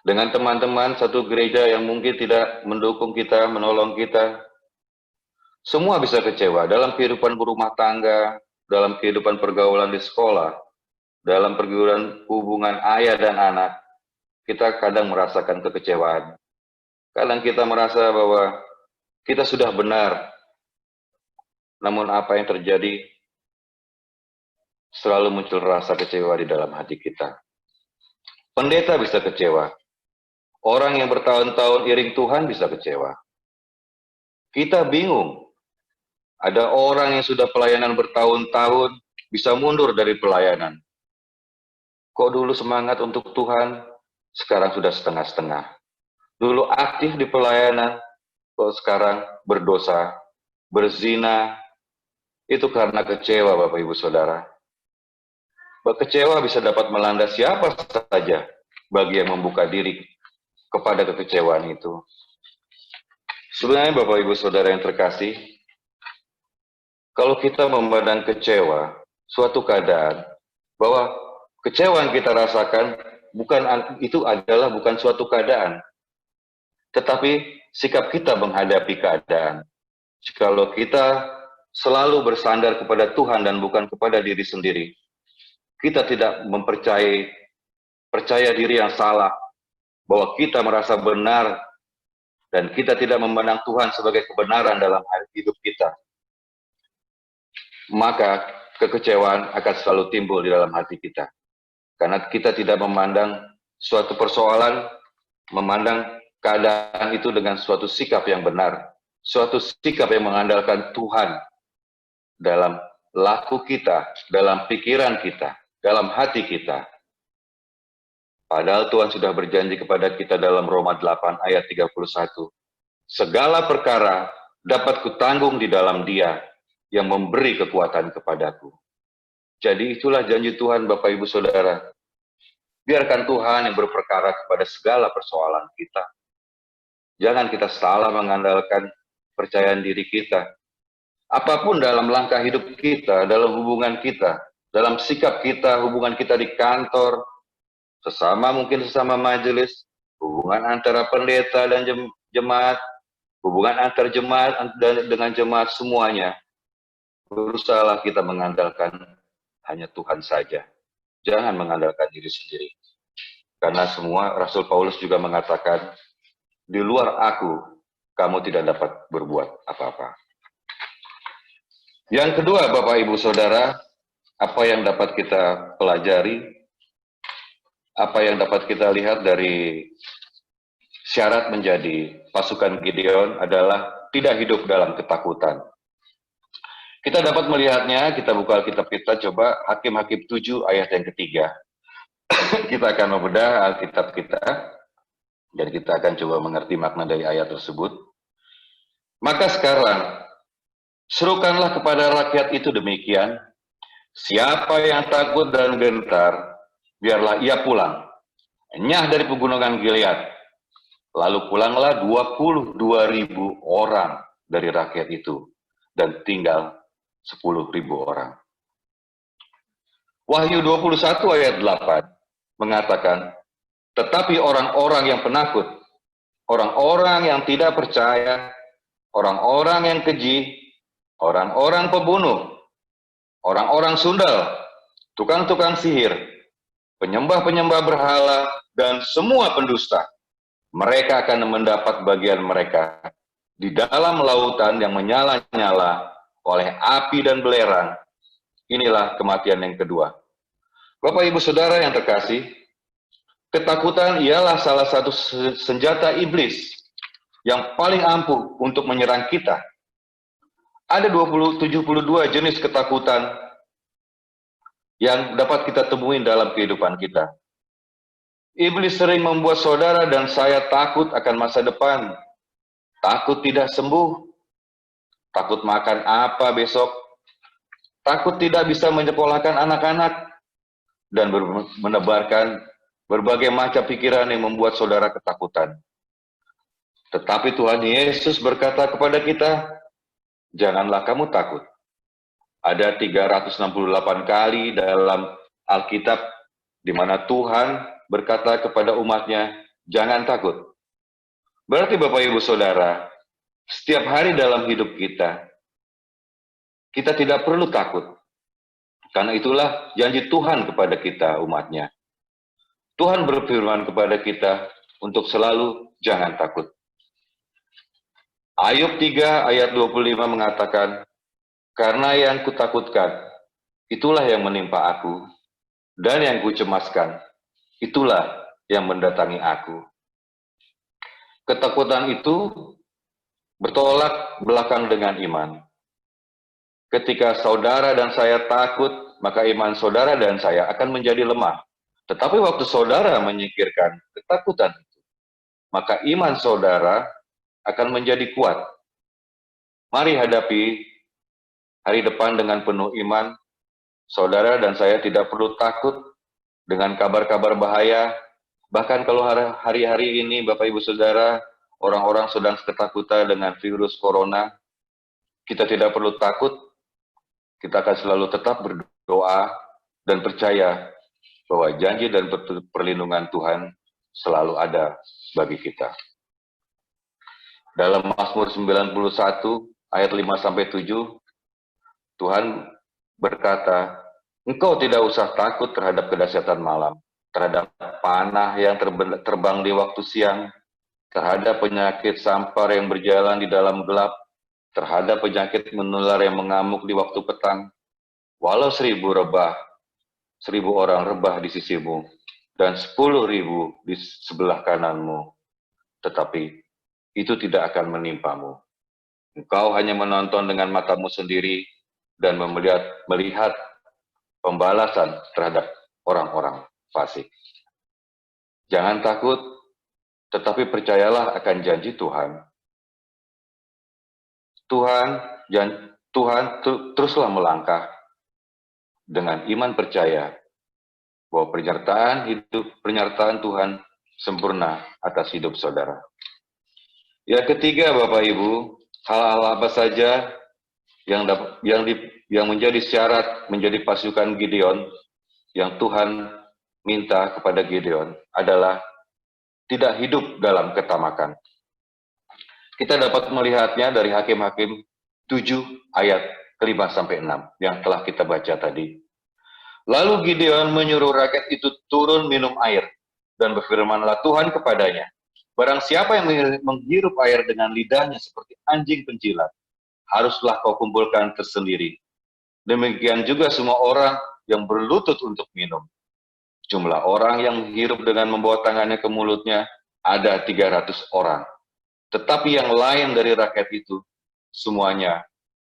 dengan teman-teman satu gereja yang mungkin tidak mendukung kita, menolong kita. Semua bisa kecewa dalam kehidupan berumah tangga, dalam kehidupan pergaulan di sekolah, dalam pergaulan hubungan ayah dan anak. Kita kadang merasakan kekecewaan. Kadang kita merasa bahwa kita sudah benar, namun apa yang terjadi selalu muncul rasa kecewa di dalam hati kita. Pendeta bisa kecewa. Orang yang bertahun-tahun iring Tuhan bisa kecewa. Kita bingung. Ada orang yang sudah pelayanan bertahun-tahun bisa mundur dari pelayanan. Kok dulu semangat untuk Tuhan, sekarang sudah setengah-setengah. Dulu aktif di pelayanan, kok sekarang berdosa, berzina. Itu karena kecewa Bapak Ibu Saudara. Kecewa bisa dapat melanda siapa saja bagi yang membuka diri kepada kekecewaan itu. Sebenarnya Bapak Ibu Saudara yang terkasih, kalau kita memandang kecewa, suatu keadaan, bahwa kecewa yang kita rasakan bukan suatu keadaan, tetapi sikap kita menghadapi keadaan. Kalau kita selalu bersandar kepada Tuhan dan bukan kepada diri sendiri, kita tidak percaya diri yang salah, bahwa kita merasa benar, dan kita tidak memandang Tuhan sebagai kebenaran dalam hidup kita, maka kekecewaan akan selalu timbul di dalam hati kita. Karena kita tidak memandang suatu persoalan, memandang keadaan itu dengan suatu sikap yang benar, suatu sikap yang mengandalkan Tuhan dalam laku kita, dalam pikiran kita, dalam hati kita. Padahal Tuhan sudah berjanji kepada kita dalam Roma 8 ayat 31. Segala perkara dapat kutanggung di dalam Dia yang memberi kekuatan kepadaku. Jadi itulah janji Tuhan Bapak Ibu Saudara. Biarkan Tuhan yang berperkara kepada segala persoalan kita. Jangan kita salah mengandalkan percayaan diri kita. Apapun dalam langkah hidup kita, dalam hubungan kita, dalam sikap kita, hubungan kita di kantor, mungkin sesama majelis, hubungan antara pendeta dan jemaat, hubungan antar jemaat dengan jemaat semuanya, berusahalah kita mengandalkan hanya Tuhan saja. Jangan mengandalkan diri sendiri. Karena semua Rasul Paulus juga mengatakan, di luar aku, kamu tidak dapat berbuat apa-apa. Yang kedua, Bapak Ibu Saudara, apa yang dapat kita pelajari, apa yang dapat kita lihat dari syarat menjadi pasukan Gideon adalah tidak hidup dalam ketakutan. Kita dapat melihatnya, kita buka Alkitab kita, coba Hakim-Hakim 7 ayat yang ketiga. Kita akan membedah Alkitab kita, dan kita akan coba mengerti makna dari ayat tersebut. Maka sekarang, serukanlah kepada rakyat itu demikian, siapa yang takut dan gentar, biarlah ia pulang, enyah dari pegunungan Gilead. Lalu pulanglah 22.000 orang dari rakyat itu, dan tinggal 10.000 orang. Wahyu 21 ayat 8 mengatakan, tetapi orang-orang yang penakut, orang-orang yang tidak percaya, orang-orang yang keji, orang-orang pembunuh, orang-orang sundal, tukang-tukang sihir, penyembah-penyembah berhala, dan semua pendusta, mereka akan mendapat bagian mereka di dalam lautan yang menyala-nyala oleh api dan belerang. Inilah kematian yang kedua. Bapak Ibu Saudara yang terkasih, ketakutan ialah salah satu senjata iblis yang paling ampuh untuk menyerang kita. Ada 72 jenis ketakutan yang dapat kita temuin dalam kehidupan kita. Iblis sering membuat saudara dan saya takut akan masa depan, takut tidak sembuh, takut makan apa besok, takut tidak bisa menyekolahkan anak-anak, dan menebarkan berbagai macam pikiran yang membuat saudara ketakutan. Tetapi Tuhan Yesus berkata kepada kita, janganlah kamu takut. Ada 368 kali dalam Alkitab di mana Tuhan berkata kepada umatnya, jangan takut. Berarti Bapak Ibu Saudara, setiap hari dalam hidup kita, kita tidak perlu takut. Karena itulah janji Tuhan kepada kita umatnya. Tuhan berfirman kepada kita untuk selalu jangan takut. Ayub 3 ayat 25 mengatakan, karena yang kutakutkan, itulah yang menimpa aku, dan yang kucemaskan, itulah yang mendatangi aku. Ketakutan itu bertolak belakang dengan iman. Ketika saudara dan saya takut, maka iman saudara dan saya akan menjadi lemah. Tetapi waktu saudara menyingkirkan ketakutan itu, maka iman saudara akan menjadi kuat. Mari hadapi hari depan dengan penuh iman. Saudara dan saya tidak perlu takut dengan kabar-kabar bahaya. Bahkan kalau hari-hari ini, Bapak Ibu Saudara, orang-orang sedang ketakutan dengan virus corona, kita tidak perlu takut. Kita akan selalu tetap berdoa dan percaya bahwa janji dan perlindungan Tuhan selalu ada bagi kita. Dalam Mazmur 91 ayat 5-7, Tuhan berkata, engkau tidak usah takut terhadap kedahsyatan malam, terhadap panah yang terbang di waktu siang, terhadap penyakit sampar yang berjalan di dalam gelap, terhadap penyakit menular yang mengamuk di waktu petang. Walau 1.000 orang rebah di sisimu, dan 10.000 di sebelah kananmu, tetapi itu tidak akan menimpamu. Engkau hanya menonton dengan matamu sendiri dan melihat pembalasan terhadap orang-orang fasik. Jangan takut, tetapi percayalah akan janji Tuhan. Tuhan teruslah melangkah dengan iman percaya bahwa pernyataan Tuhan sempurna atas hidup saudara. Yang ketiga, Bapak Ibu, hal-hal apa saja yang menjadi syarat menjadi pasukan Gideon yang Tuhan minta kepada Gideon adalah tidak hidup dalam ketamakan. Kita dapat melihatnya dari Hakim-Hakim 7 ayat 5-6 yang telah kita baca tadi. Lalu Gideon menyuruh rakyat itu turun minum air, dan berfirmanlah Tuhan kepadanya, barang siapa yang menghirup air dengan lidahnya seperti anjing penjilat, haruslah kau kumpulkan tersendiri. Demikian juga semua orang yang berlutut untuk minum. Jumlah orang yang menghirup dengan membawa tangannya ke mulutnya ada 300 orang. Tetapi yang lain dari rakyat itu, semuanya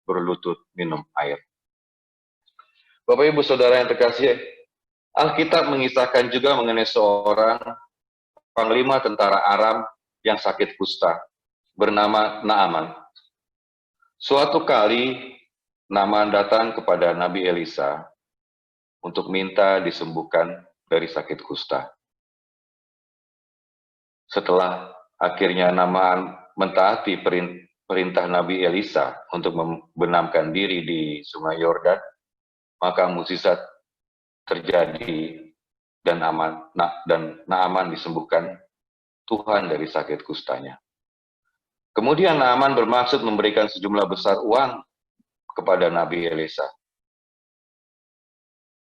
berlutut minum air. Bapak Ibu Saudara yang terkasih, Alkitab mengisahkan juga mengenai seorang panglima tentara Aram yang sakit kusta, bernama Naaman. Suatu kali, Naaman datang kepada Nabi Elisa untuk minta disembuhkan dari sakit kusta. Setelah akhirnya Naaman mentaati perintah Nabi Elisa untuk membenamkan diri di Sungai Yordan, maka mukjizat terjadi dan Naaman disembuhkan Tuhan dari sakit kustanya. Kemudian Naaman bermaksud memberikan sejumlah besar uang kepada Nabi Elisa.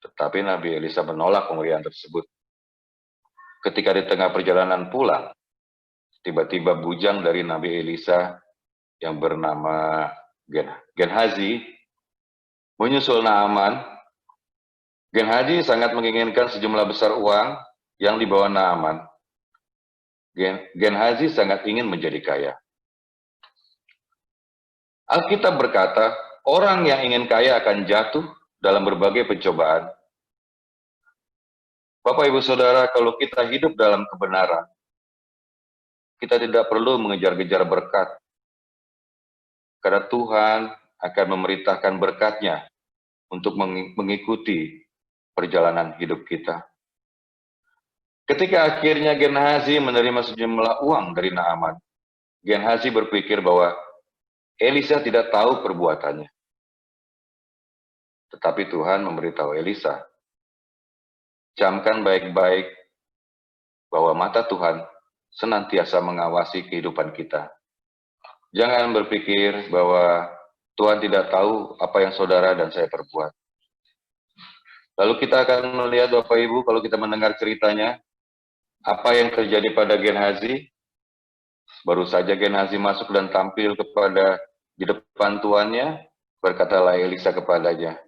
Tetapi Nabi Elisa menolak pemberian tersebut. Ketika di tengah perjalanan pulang, tiba-tiba bujang dari Nabi Elisa yang bernama Gehazi menyusul Naaman. Gehazi sangat menginginkan sejumlah besar uang yang dibawa Naaman. Gehazi sangat ingin menjadi kaya. Alkitab berkata, orang yang ingin kaya akan jatuh dalam berbagai pencobaan. Bapak Ibu Saudara, kalau kita hidup dalam kebenaran, kita tidak perlu mengejar-ngejar berkat. Karena Tuhan akan memerintahkan berkat-Nya untuk mengikuti perjalanan hidup kita. Ketika akhirnya Gehazi menerima sejumlah uang dari Naaman, Gehazi berpikir bahwa Elisa tidak tahu perbuatannya. Tetapi Tuhan memberitahu Elisa, camkan baik-baik bahwa mata Tuhan senantiasa mengawasi kehidupan kita. Jangan berpikir bahwa Tuhan tidak tahu apa yang saudara dan saya perbuat. Lalu kita akan melihat Bapak Ibu, kalau kita mendengar ceritanya, apa yang terjadi pada Gehazi? Baru saja Gehazi masuk dan tampil di depan tuannya, berkatalah Elisa kepadanya,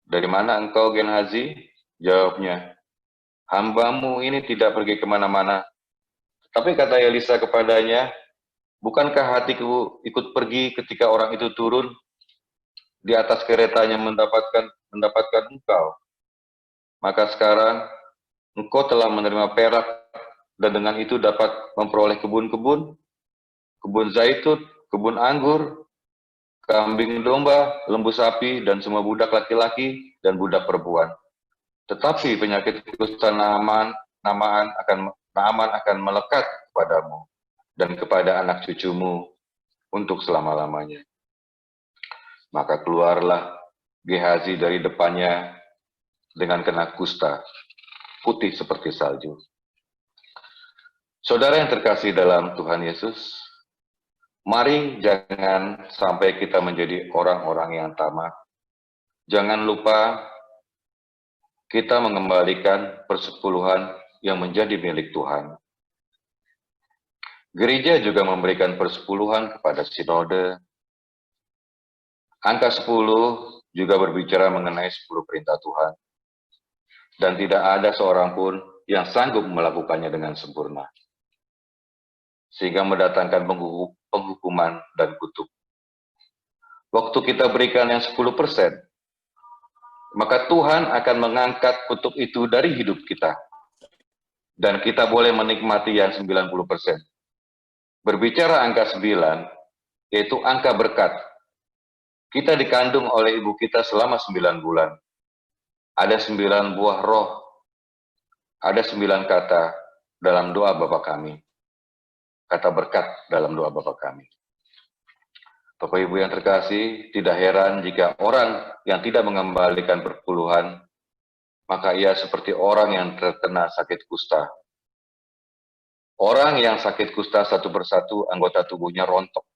dari mana engkau Gehazi? Jawabnya, hambamu ini tidak pergi kemana-mana. Tapi kata Elisa kepadanya, bukankah hatiku ikut pergi ketika orang itu turun di atas keretanya mendapatkan engkau? Maka sekarang engkau telah menerima perak dan dengan itu dapat memperoleh kebun-kebun, kebun zaitun, kebun anggur, kambing domba, lembu sapi, dan semua budak laki-laki dan budak perempuan. Tetapi penyakit kusta Naaman akan melekat kepadamu dan kepada anak cucumu untuk selama-lamanya. Maka keluarlah Gehazi dari depannya dengan kena kusta, putih seperti salju. Saudara yang terkasih dalam Tuhan Yesus, mari jangan sampai kita menjadi orang-orang yang tamak. Jangan lupa kita mengembalikan persepuluhan yang menjadi milik Tuhan. Gereja juga memberikan persepuluhan kepada sinode. Angka 10 juga berbicara mengenai 10 perintah Tuhan. Dan tidak ada seorang pun yang sanggup melakukannya dengan sempurna. Sehingga mendatangkan penghukuman dan kutuk. Waktu kita berikan yang 10%, maka Tuhan akan mengangkat kutuk itu dari hidup kita. Dan kita boleh menikmati yang 90%. Berbicara angka 9, yaitu angka berkat. Kita dikandung oleh ibu kita selama 9 bulan. Ada 9 buah roh. Ada 9 kata dalam doa Bapa kami. Kata berkat dalam doa Bapa kami. Bapak Ibu yang terkasih, tidak heran jika orang yang tidak mengembalikan perpuluhan, maka ia seperti orang yang terkena sakit kusta. Orang yang sakit kusta satu persatu anggota tubuhnya rontok.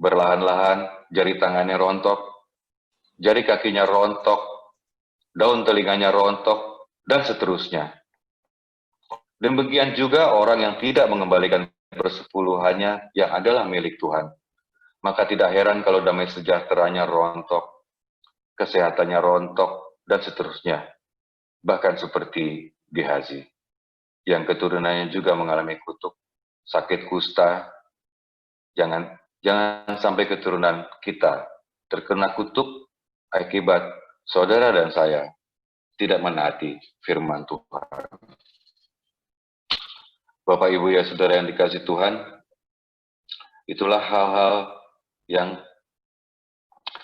Berlahan-lahan jari tangannya rontok, jari kakinya rontok, daun telinganya rontok, dan seterusnya. Demikian juga orang yang tidak mengembalikan persepuluhannya yang adalah milik Tuhan. Maka tidak heran kalau damai sejahteranya rontok, kesehatannya rontok, dan seterusnya. Bahkan seperti Gehazi, yang keturunannya juga mengalami kutuk, sakit kusta. Jangan sampai keturunan kita terkena kutuk akibat saudara dan saya tidak menaati firman Tuhan. Bapak, Ibu, ya saudara yang dikasihi Tuhan, itulah hal-hal yang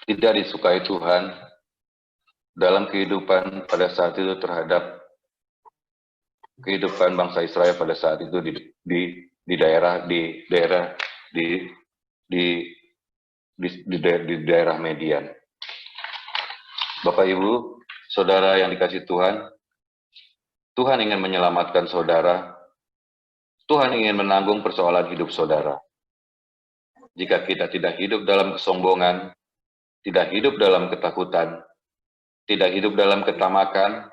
tidak disukai Tuhan dalam kehidupan pada saat itu terhadap kehidupan bangsa Israel pada saat itu di daerah Median. Bapak, Ibu, saudara yang dikasihi Tuhan, Tuhan ingin menyelamatkan saudara. Tuhan ingin menanggung persoalan hidup saudara. Jika kita tidak hidup dalam kesombongan, tidak hidup dalam ketakutan, tidak hidup dalam ketamakan,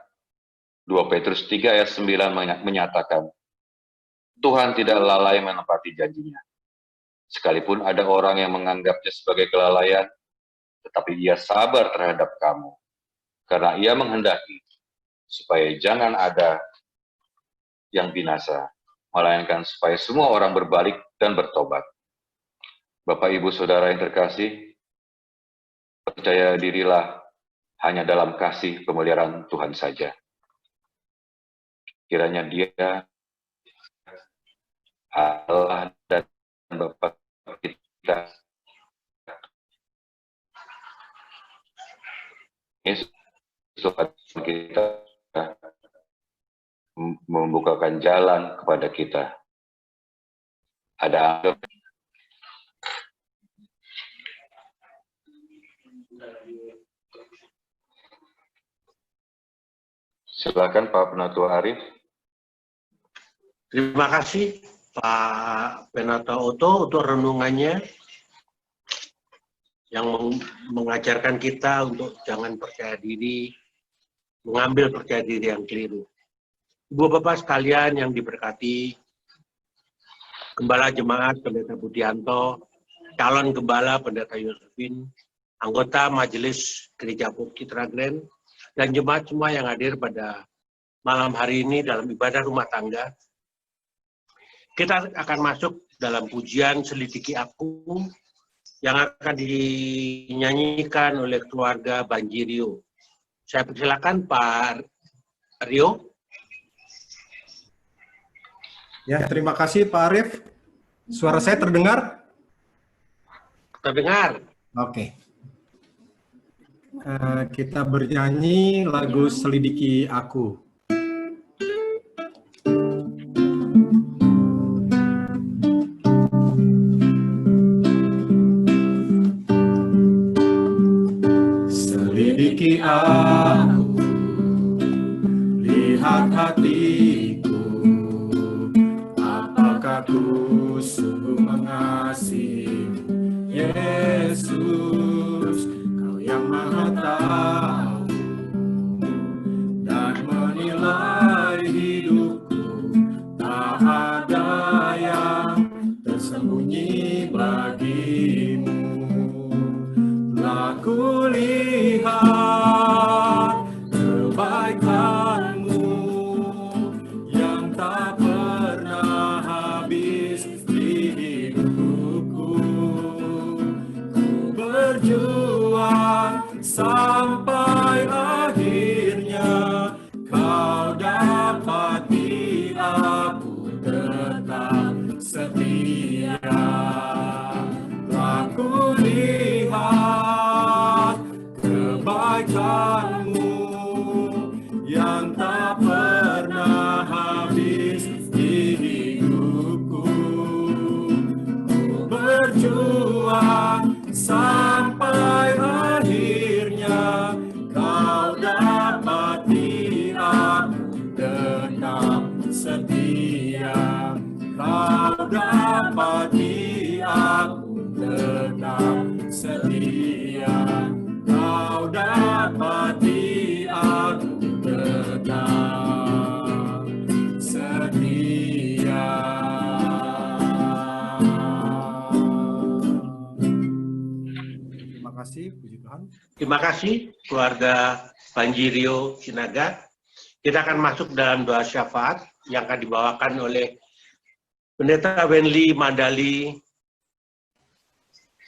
2 Petrus 3 ayat 9 menyatakan, Tuhan tidak lalai menepati janjinya. Sekalipun ada orang yang menganggapnya sebagai kelalaian, tetapi ia sabar terhadap kamu, karena ia menghendaki supaya jangan ada yang binasa, melainkan supaya semua orang berbalik dan bertobat. Bapak, Ibu, saudara yang terkasih, percaya dirilah hanya dalam kasih pemeliharaan Tuhan saja. Kiranya Dia, Allah dan Bapa kita, Yesus Tuhan kita, membukakan jalan kepada kita. Ada silakan Pak Penatua Arif. Terima kasih Pak Penatua Oto untuk renungannya yang mengajarkan kita untuk jangan percaya diri, mengambil percaya diri yang keliru. Ibu Bapak sekalian yang diberkati, Gembala Jemaat Pendeta Budianto, calon Gembala Pendeta Yosefin, anggota Majelis Gereja Pukitra Grand, dan jemaat semua yang hadir pada malam hari ini dalam ibadah rumah tangga. Kita akan masuk dalam pujian Selidiki Aku yang akan dinyanyikan oleh keluarga Banjirio. Saya persilakan Pak Rio. Ya, terima kasih Pak Arif. Suara saya terdengar? Terdengar. Oke. Kita bernyanyi lagu Selidiki Aku. Selidiki aku, lihat hatiku, apakah ku sungguh mengasihimu, Yesus, Kau yang Maha Tahu dan menilai hidupku, tak ada yang tersembunyi bagimu. Aku lihat kebaikan-Mu yang tak pernah habis di hidupku. Ku berjuang sampai akhirnya Kau dapati aku tetap setia. Aku lihat kebaikan-Mu yang tak pernah habis di hidupku. Ku berjuang sampai akhirnya Kau dapati aku tetap setia. Kau dapati aku tetap setia. Kau dapati aku tetap setia. Terima kasih keluarga Panjirio Sinaga. Kita akan masuk dalam doa syafaat yang akan dibawakan oleh Pendeta Wenli Mandali.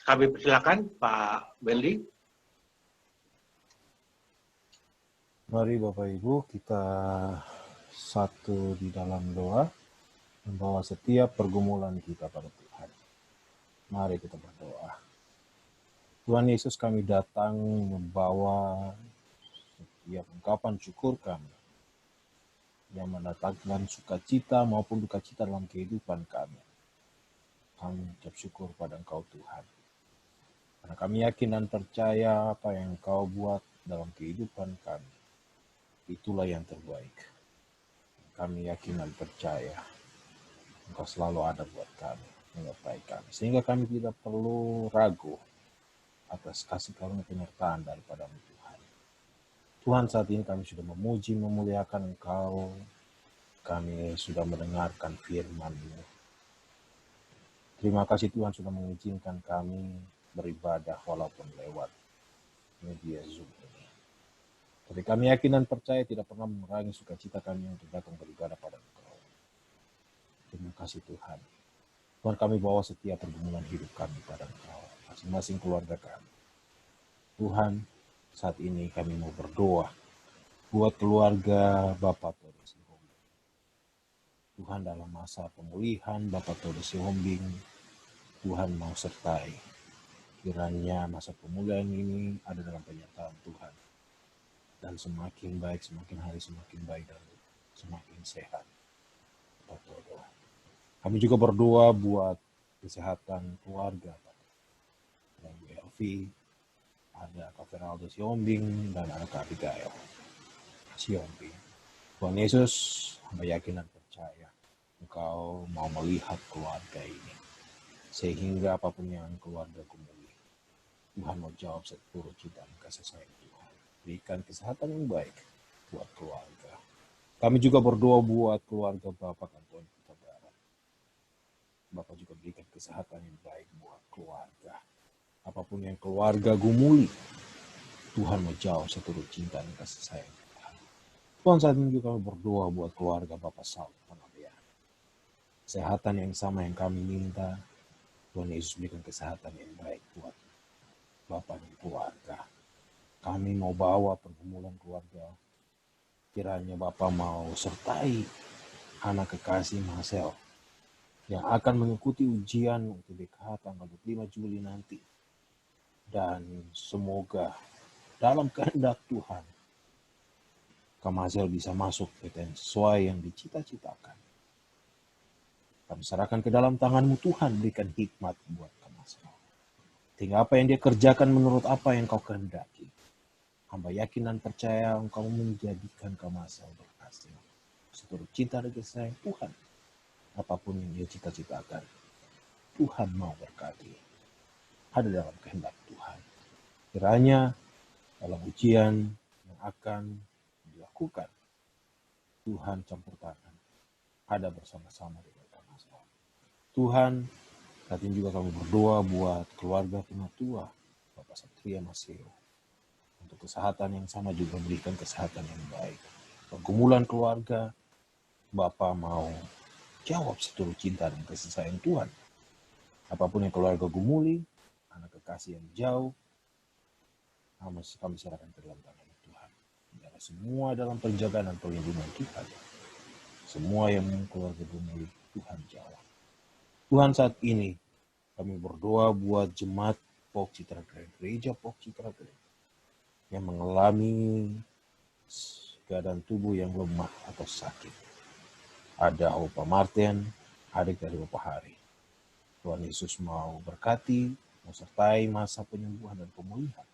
Kami persilakan Pak Wenli. Mari Bapak Ibu kita satu di dalam doa, membawa setiap pergumulan kita pada Tuhan. Mari kita berdoa. Tuhan Yesus, kami datang membawa setiap ungkapan syukur kami yang mendatangkan sukacita maupun duka cita dalam kehidupan kami. Kami mengucap syukur pada Engkau Tuhan. Karena kami yakin dan percaya apa yang Engkau buat dalam kehidupan kami, itulah yang terbaik. Kami yakin dan percaya Engkau selalu ada buat kami, menyertai kami. Sehingga kami tidak perlu ragu atas kasih karunia penyertaan daripada Tuhan. Tuhan, saat ini kami sudah memuji, memuliakan Engkau. Kami sudah mendengarkan firman-Mu. Terima kasih Tuhan sudah mengizinkan kami beribadah walaupun lewat media Zoom ini. Tapi kami yakin dan percaya tidak pernah mengurangi sukacita kami untuk datang beribadah pada Engkau. Terima kasih Tuhan. Tuhan, kami bawa setiap pergumulan hidup kami pada Engkau, masing-masing keluarga kami. Tuhan, saat ini kami mau berdoa buat keluarga Bapak Todo Sihombing. Tuhan, dalam masa pemulihan Bapak Todo Sihombing, Tuhan mau sertai. Kiranya masa pemulihan ini ada dalam penyertaan Tuhan. Dan semakin baik, semakin hari semakin baik dan semakin sehat. Bapak Todo. Kami juga berdoa buat kesehatan keluarga. Ada Bu Elvi, ada Kak Feraldo Sihombing, dan ada Kak Abigail Sihombing. Tuhan Yesus, hamba yakin dan percaya Engkau mau melihat keluarga ini. Sehingga apapun yang keluarga gumuli, Tuhan mau jawab seluruh cinta dan kasih sayang Tuhan. Berikan kesehatan yang baik buat keluarga. Kami juga berdoa buat keluarga Bapak Kanton Kita Barat. Bapak juga berikan kesehatan yang baik buat keluarga. Apapun yang keluarga gumuli, Tuhan mau jawab seluruh cinta dan kasih sayang Tuhan. Tuhan, saat ini juga kami berdoa buat keluarga Bapak Saul Panabian. Kesehatan yang sama yang kami minta, Tuhan Yesus berikan kesehatan yang baik buat Bapak dan keluarga. Kami mau bawa pergumulan keluarga. Kiranya Bapak mau sertai anak kekasih Marcel yang akan mengikuti ujian UTBK tanggal 25 Juli nanti. Dan semoga dalam kehendak Tuhan, Kak Marcel bisa masuk PTN sesuai yang dicita-citakan. Kami serahkan ke dalam tangan-Mu Tuhan, berikan hikmat buat Kak Marcel. Sehingga apa yang dia kerjakan menurut apa yang Kau kehendaki. Hamba yakin dan percaya Engkau menjadikan Kak Marcel berhasil. Seluruh cinta dan kasih sayang Tuhan. Apapun yang dia cita-citakan, Tuhan mau berkati. Ada dalam kehendak Tuhan. Kiranya dalam ujian yang akan dilakukan, Tuhan campur tangan. Ada bersama-sama dengan Kak Marcel. Tuhan, saat ini juga kami berdoa buat keluarga penatua Bapak Satria Maseo. Untuk kesehatan yang sama juga berikan kesehatan yang baik. Pergumulan keluarga, Bapak mau jawab seluruh cinta dan kasih sayang Tuhan. Apapun yang keluarga gumuli, anak kekasih yang jauh, kami serahkan ke dalam tangan Tuhan. Biar semua dalam penjagaan dan perlindungan Tuhan. Semua yang keluarga gumuli, Tuhan jawab. Tuhan, saat ini kami berdoa buat jemaat Pok Citra Grand, gereja Pok Citra Grand, yang mengalami keadaan tubuh yang lemah atau sakit. Ada Opa Martin, adik dari Opa Hari. Tuhan Yesus mau berkati, mau sertai masa penyembuhan dan pemulihan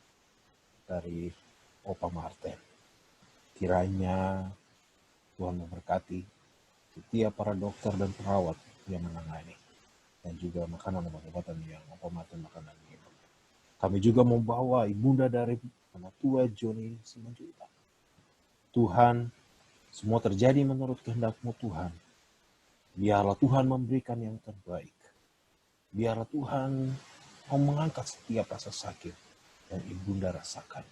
dari Opa Martin. Kiranya Tuhan memberkati setiap para dokter dan perawat yang menangani, dan juga makanan dan obat-obatan yang Opa Martin makan dan minum. Kami juga membawa ibunda dari penatua Joni Simanjuntak. Tuhan, semua terjadi menurut kehendak-Mu Tuhan. Biarlah Tuhan memberikan yang terbaik. Biarlah Tuhan mau mengangkat setiap rasa sakit dan ibunda rasakan.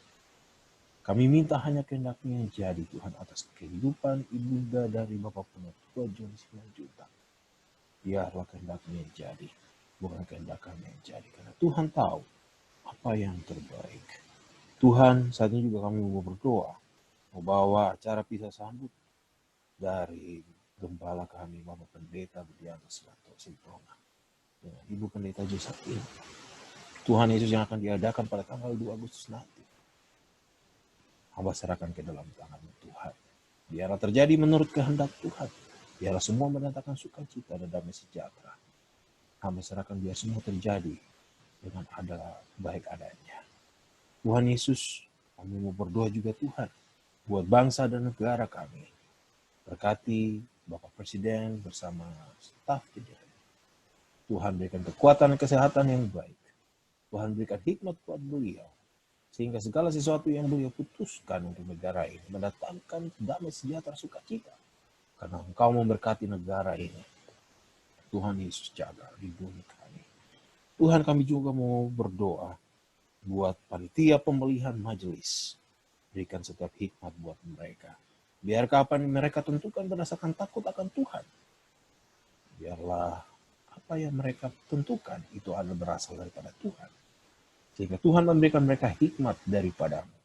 Kami minta hanya kehendak-Nya yang jadi Tuhan atas kehidupan ibunda dari Bapak Penatua John Simanjuntak. Biarlah kehendak-Nya yang jadi, bukan kehendak kami yang jadi. Karena Tuhan tahu apa yang terbaik. Tuhan, saat ini juga kami mau berdoa, mau bawa acara pisah sambut dari gembala kami, Bapak Pendeta Budianto Sulanto Simprona, dengan Ibu Pendeta Josephine. Tuhan Yesus yang akan diadakan pada tanggal 2 Agustus nanti. Hamba serahkan ke dalam tangan-Mu Tuhan. Biarlah terjadi menurut kehendak Tuhan. Biarlah semua mendatangkan sukacita dan damai sejahtera. Hamba serahkan biar semua terjadi dengan baik adanya. Tuhan Yesus, kami mau berdoa juga Tuhan, buat bangsa dan negara kami. Berkati Bapak Presiden bersama staf kejadian. Tuhan berikan kekuatan dan kesehatan yang baik. Tuhan berikan hikmat buat beliau. Sehingga segala sesuatu yang beliau putuskan untuk negara ini mendatangkan damai sejahtera sukacita. Karena Engkau memberkati negara ini. Tuhan Yesus jaga lindungi kami. Tuhan, kami juga mau berdoa buat panitia pemilihan majelis. Berikan setiap hikmat buat mereka. Biarkah apa yang mereka tentukan berdasarkan takut akan Tuhan. Biarlah apa yang mereka tentukan itu adalah berasal daripada Tuhan. Sehingga Tuhan memberikan mereka hikmat daripada-Mu.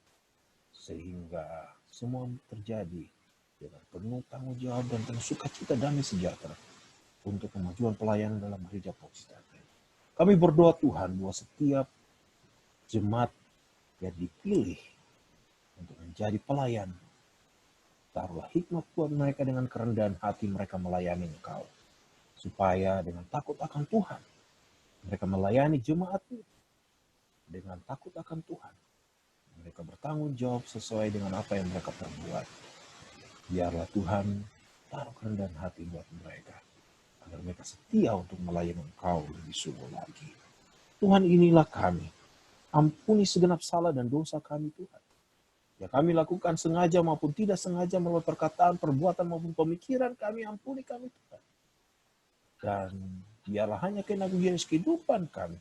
Sehingga semua terjadi dengan penuh tanggung jawab dan penuh sukacita damai sejahtera untuk kemajuan pelayanan dalam gereja Protestan. Kami berdoa Tuhan bahwa setiap jemaat yang dipilih untuk menjadi pelayan, taruhlah hikmat buat mereka dengan kerendahan hati mereka melayani Engkau. Supaya dengan takut akan Tuhan, mereka melayani jemaat-Mu. Dengan takut akan Tuhan, mereka bertanggung jawab sesuai dengan apa yang mereka perbuat. Biarlah Tuhan taruh kerendahan hati buat mereka, agar mereka setia untuk melayani Engkau lebih sungguh lagi. Tuhan, inilah kami. Ampuni segenap salah dan dosa kami Tuhan. Ya kami lakukan sengaja maupun tidak sengaja melalui perkataan, perbuatan maupun pemikiran kami, ampuni kami Tuhan. Dan biarlah hanya kehendak Yesus kehidupan kami.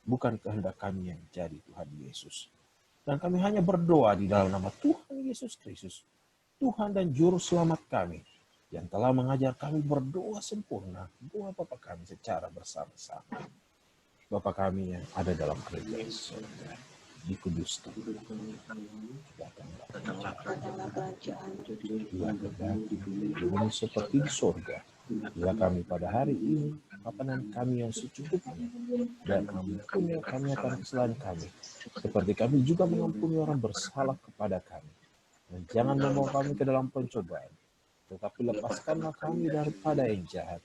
Bukan kehendak kami yang jadi Tuhan Yesus. Dan kami hanya berdoa di dalam nama Tuhan Yesus Kristus. Tuhan dan Juru Selamat kami. Yang telah mengajar kami berdoa sempurna. Doa Bapa kami secara bersama-sama. Bapa kami yang ada dalam kerajaan surga. Dikuduskan. Datanglah kerajaan. Bila kehendak di bumi seperti di surga. Bila kami pada hari ini makanan kami yang secukupnya, dan ampuni kami akan kesalahan kami, seperti kami juga mengampuni orang bersalah kepada kami. Dan jangan membawa kami ke dalam pencobaan, tetapi lepaskanlah kami daripada yang jahat.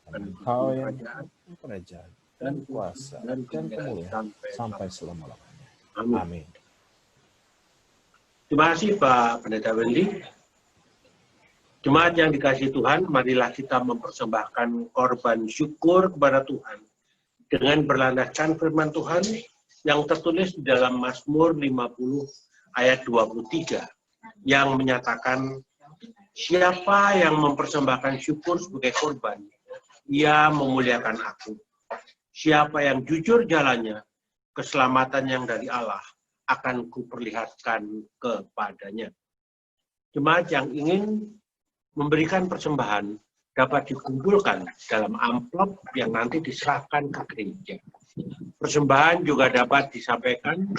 Karena Engkau yang kerajaan dan kuasa dan kemuliaan sampai selama-lamanya. Amin. Terima kasih Pak Pendeta Wendy. Jemaat yang dikasihi Tuhan, marilah kita mempersembahkan korban syukur kepada Tuhan dengan berlandaskan firman Tuhan yang tertulis di dalam Mazmur 50 ayat 23 yang menyatakan, siapa yang mempersembahkan syukur sebagai korban, ia memuliakan aku. Siapa yang jujur jalannya, keselamatan yang dari Allah akan kuperlihatkan kepadanya. Jemaat yang ingin memberikan persembahan dapat dikumpulkan dalam amplop yang nanti diserahkan ke gereja. Persembahan juga dapat disampaikan,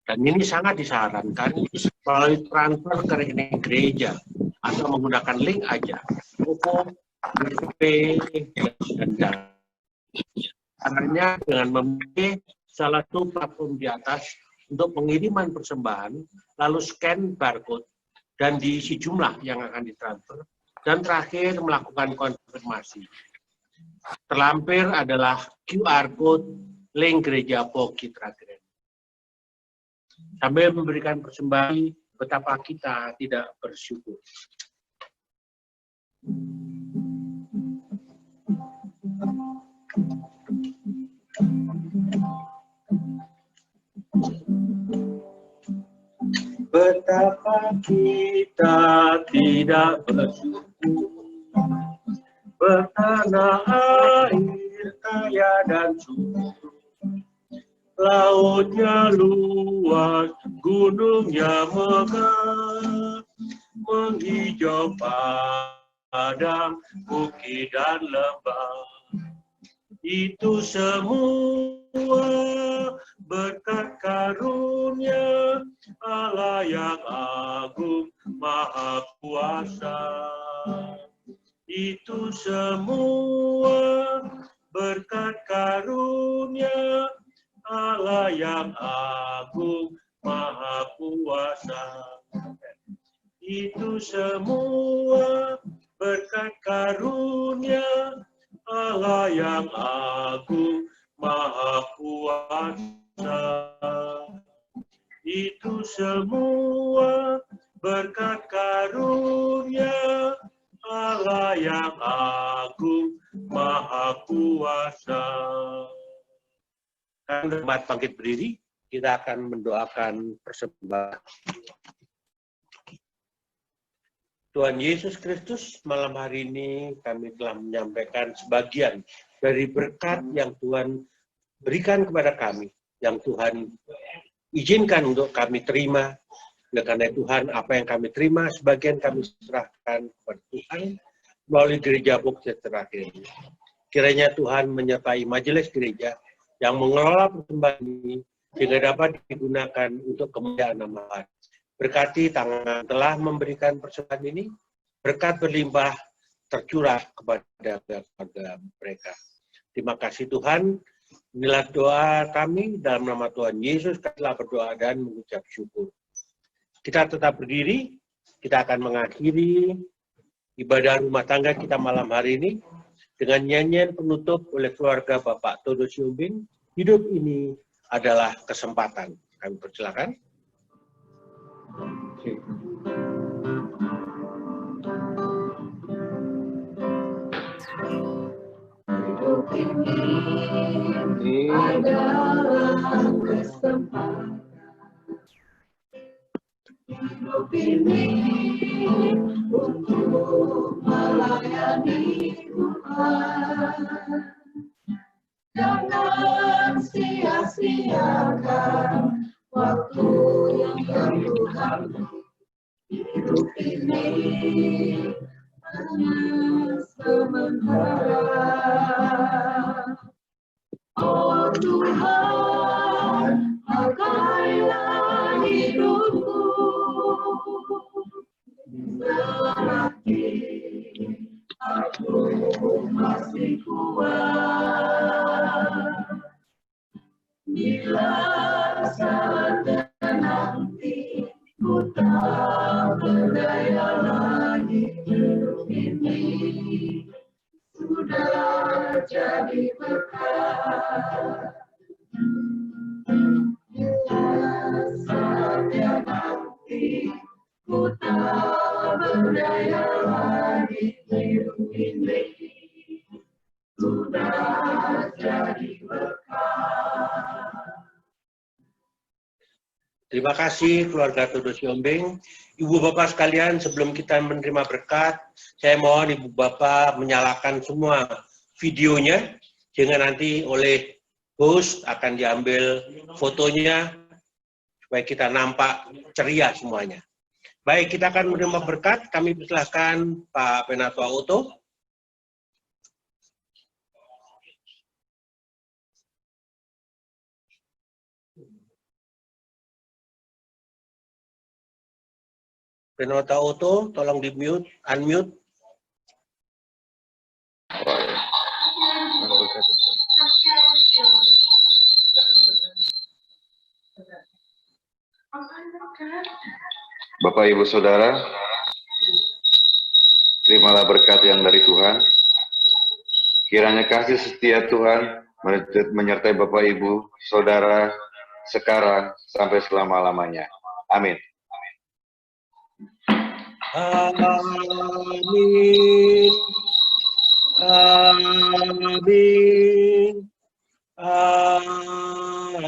dan ini sangat disarankan, melalui transfer ke rekening gereja atau menggunakan link aja, OVO, GoPay, dan caranya dengan memilih salah satu platform di atas untuk pengiriman persembahan, lalu scan barcode, dan diisi jumlah yang akan ditransfer, dan terakhir melakukan konfirmasi. Terlampir adalah QR Code link Gereja Pokitra Grand. Sambil memberikan persembahan, betapa kita tidak bersyukur. Betapa kita tidak bersyukur, bertanah air kaya dan subur, lautnya luas, gunungnya megah, menghijau padang, bukit dan lembah. Itu semua berkat karunia Allah yang agung maha kuasa. Itu semua berkat karunia Allah yang agung maha kuasa. Itu semua berkat karunia Allah yang agung maha kuasa. Itu semua berkat karunia Allah yang agung maha kuasa. Hormat bangkit berdiri, kita akan mendoakan persembahan. Tuhan Yesus Kristus, malam hari ini kami telah menyampaikan sebagian dari berkat yang Tuhan berikan kepada kami, yang Tuhan izinkan untuk kami terima. Oleh karena Tuhan, apa yang kami terima, sebagian kami serahkan kepada Tuhan melalui gereja Bukti terakhir. Kiranya Tuhan menyertai majelis gereja yang mengelola persembahan ini, sehingga dapat digunakan untuk kemuliaan nama Tuhan. Berkati tangan telah memberikan persembahan ini, berkat berlimpah tercurah kepada keluarga mereka. Terima kasih Tuhan, inilah doa kami dalam nama Tuhan Yesus, kami telah berdoa dan mengucap syukur. Kita tetap berdiri, kita akan mengakhiri ibadah rumah tangga kita malam hari ini dengan nyanyian penutup oleh keluarga Bapak Todo Siombing, hidup ini adalah kesempatan. Kami persilakan. Hidup ini adalah kesempatan. Hidup ini untuk melayani Tuhan. Jangan sia-siakan waktu yang Tuhan. Hidup ini hanya sementara. Oh Tuhan, pakailah hidupku selagi aku masih kuat. Bila saatnya nanti ku tak berdaya lagi, hidup ini sudah jadi berkat. Bila saatnya nanti ku tak berdaya lagi, hidup ini sudah jadi berkat. Terima kasih keluarga Todo Siombing. Ibu Bapak sekalian, sebelum kita menerima berkat, saya mohon Ibu Bapak menyalakan semua videonya, sehingga nanti oleh host akan diambil fotonya, supaya kita nampak ceria semuanya. Baik, kita akan menerima berkat. Kami persilahkan Pak Penatua Otto. Penota Otto, tolong di-mute, unmute. Bapak, Ibu, Saudara, terimalah berkat yang dari Tuhan. Kiranya kasih setia Tuhan menyertai Bapak, Ibu, Saudara, sekarang sampai selama-lamanya. Amin. Amin. Amin. Amin.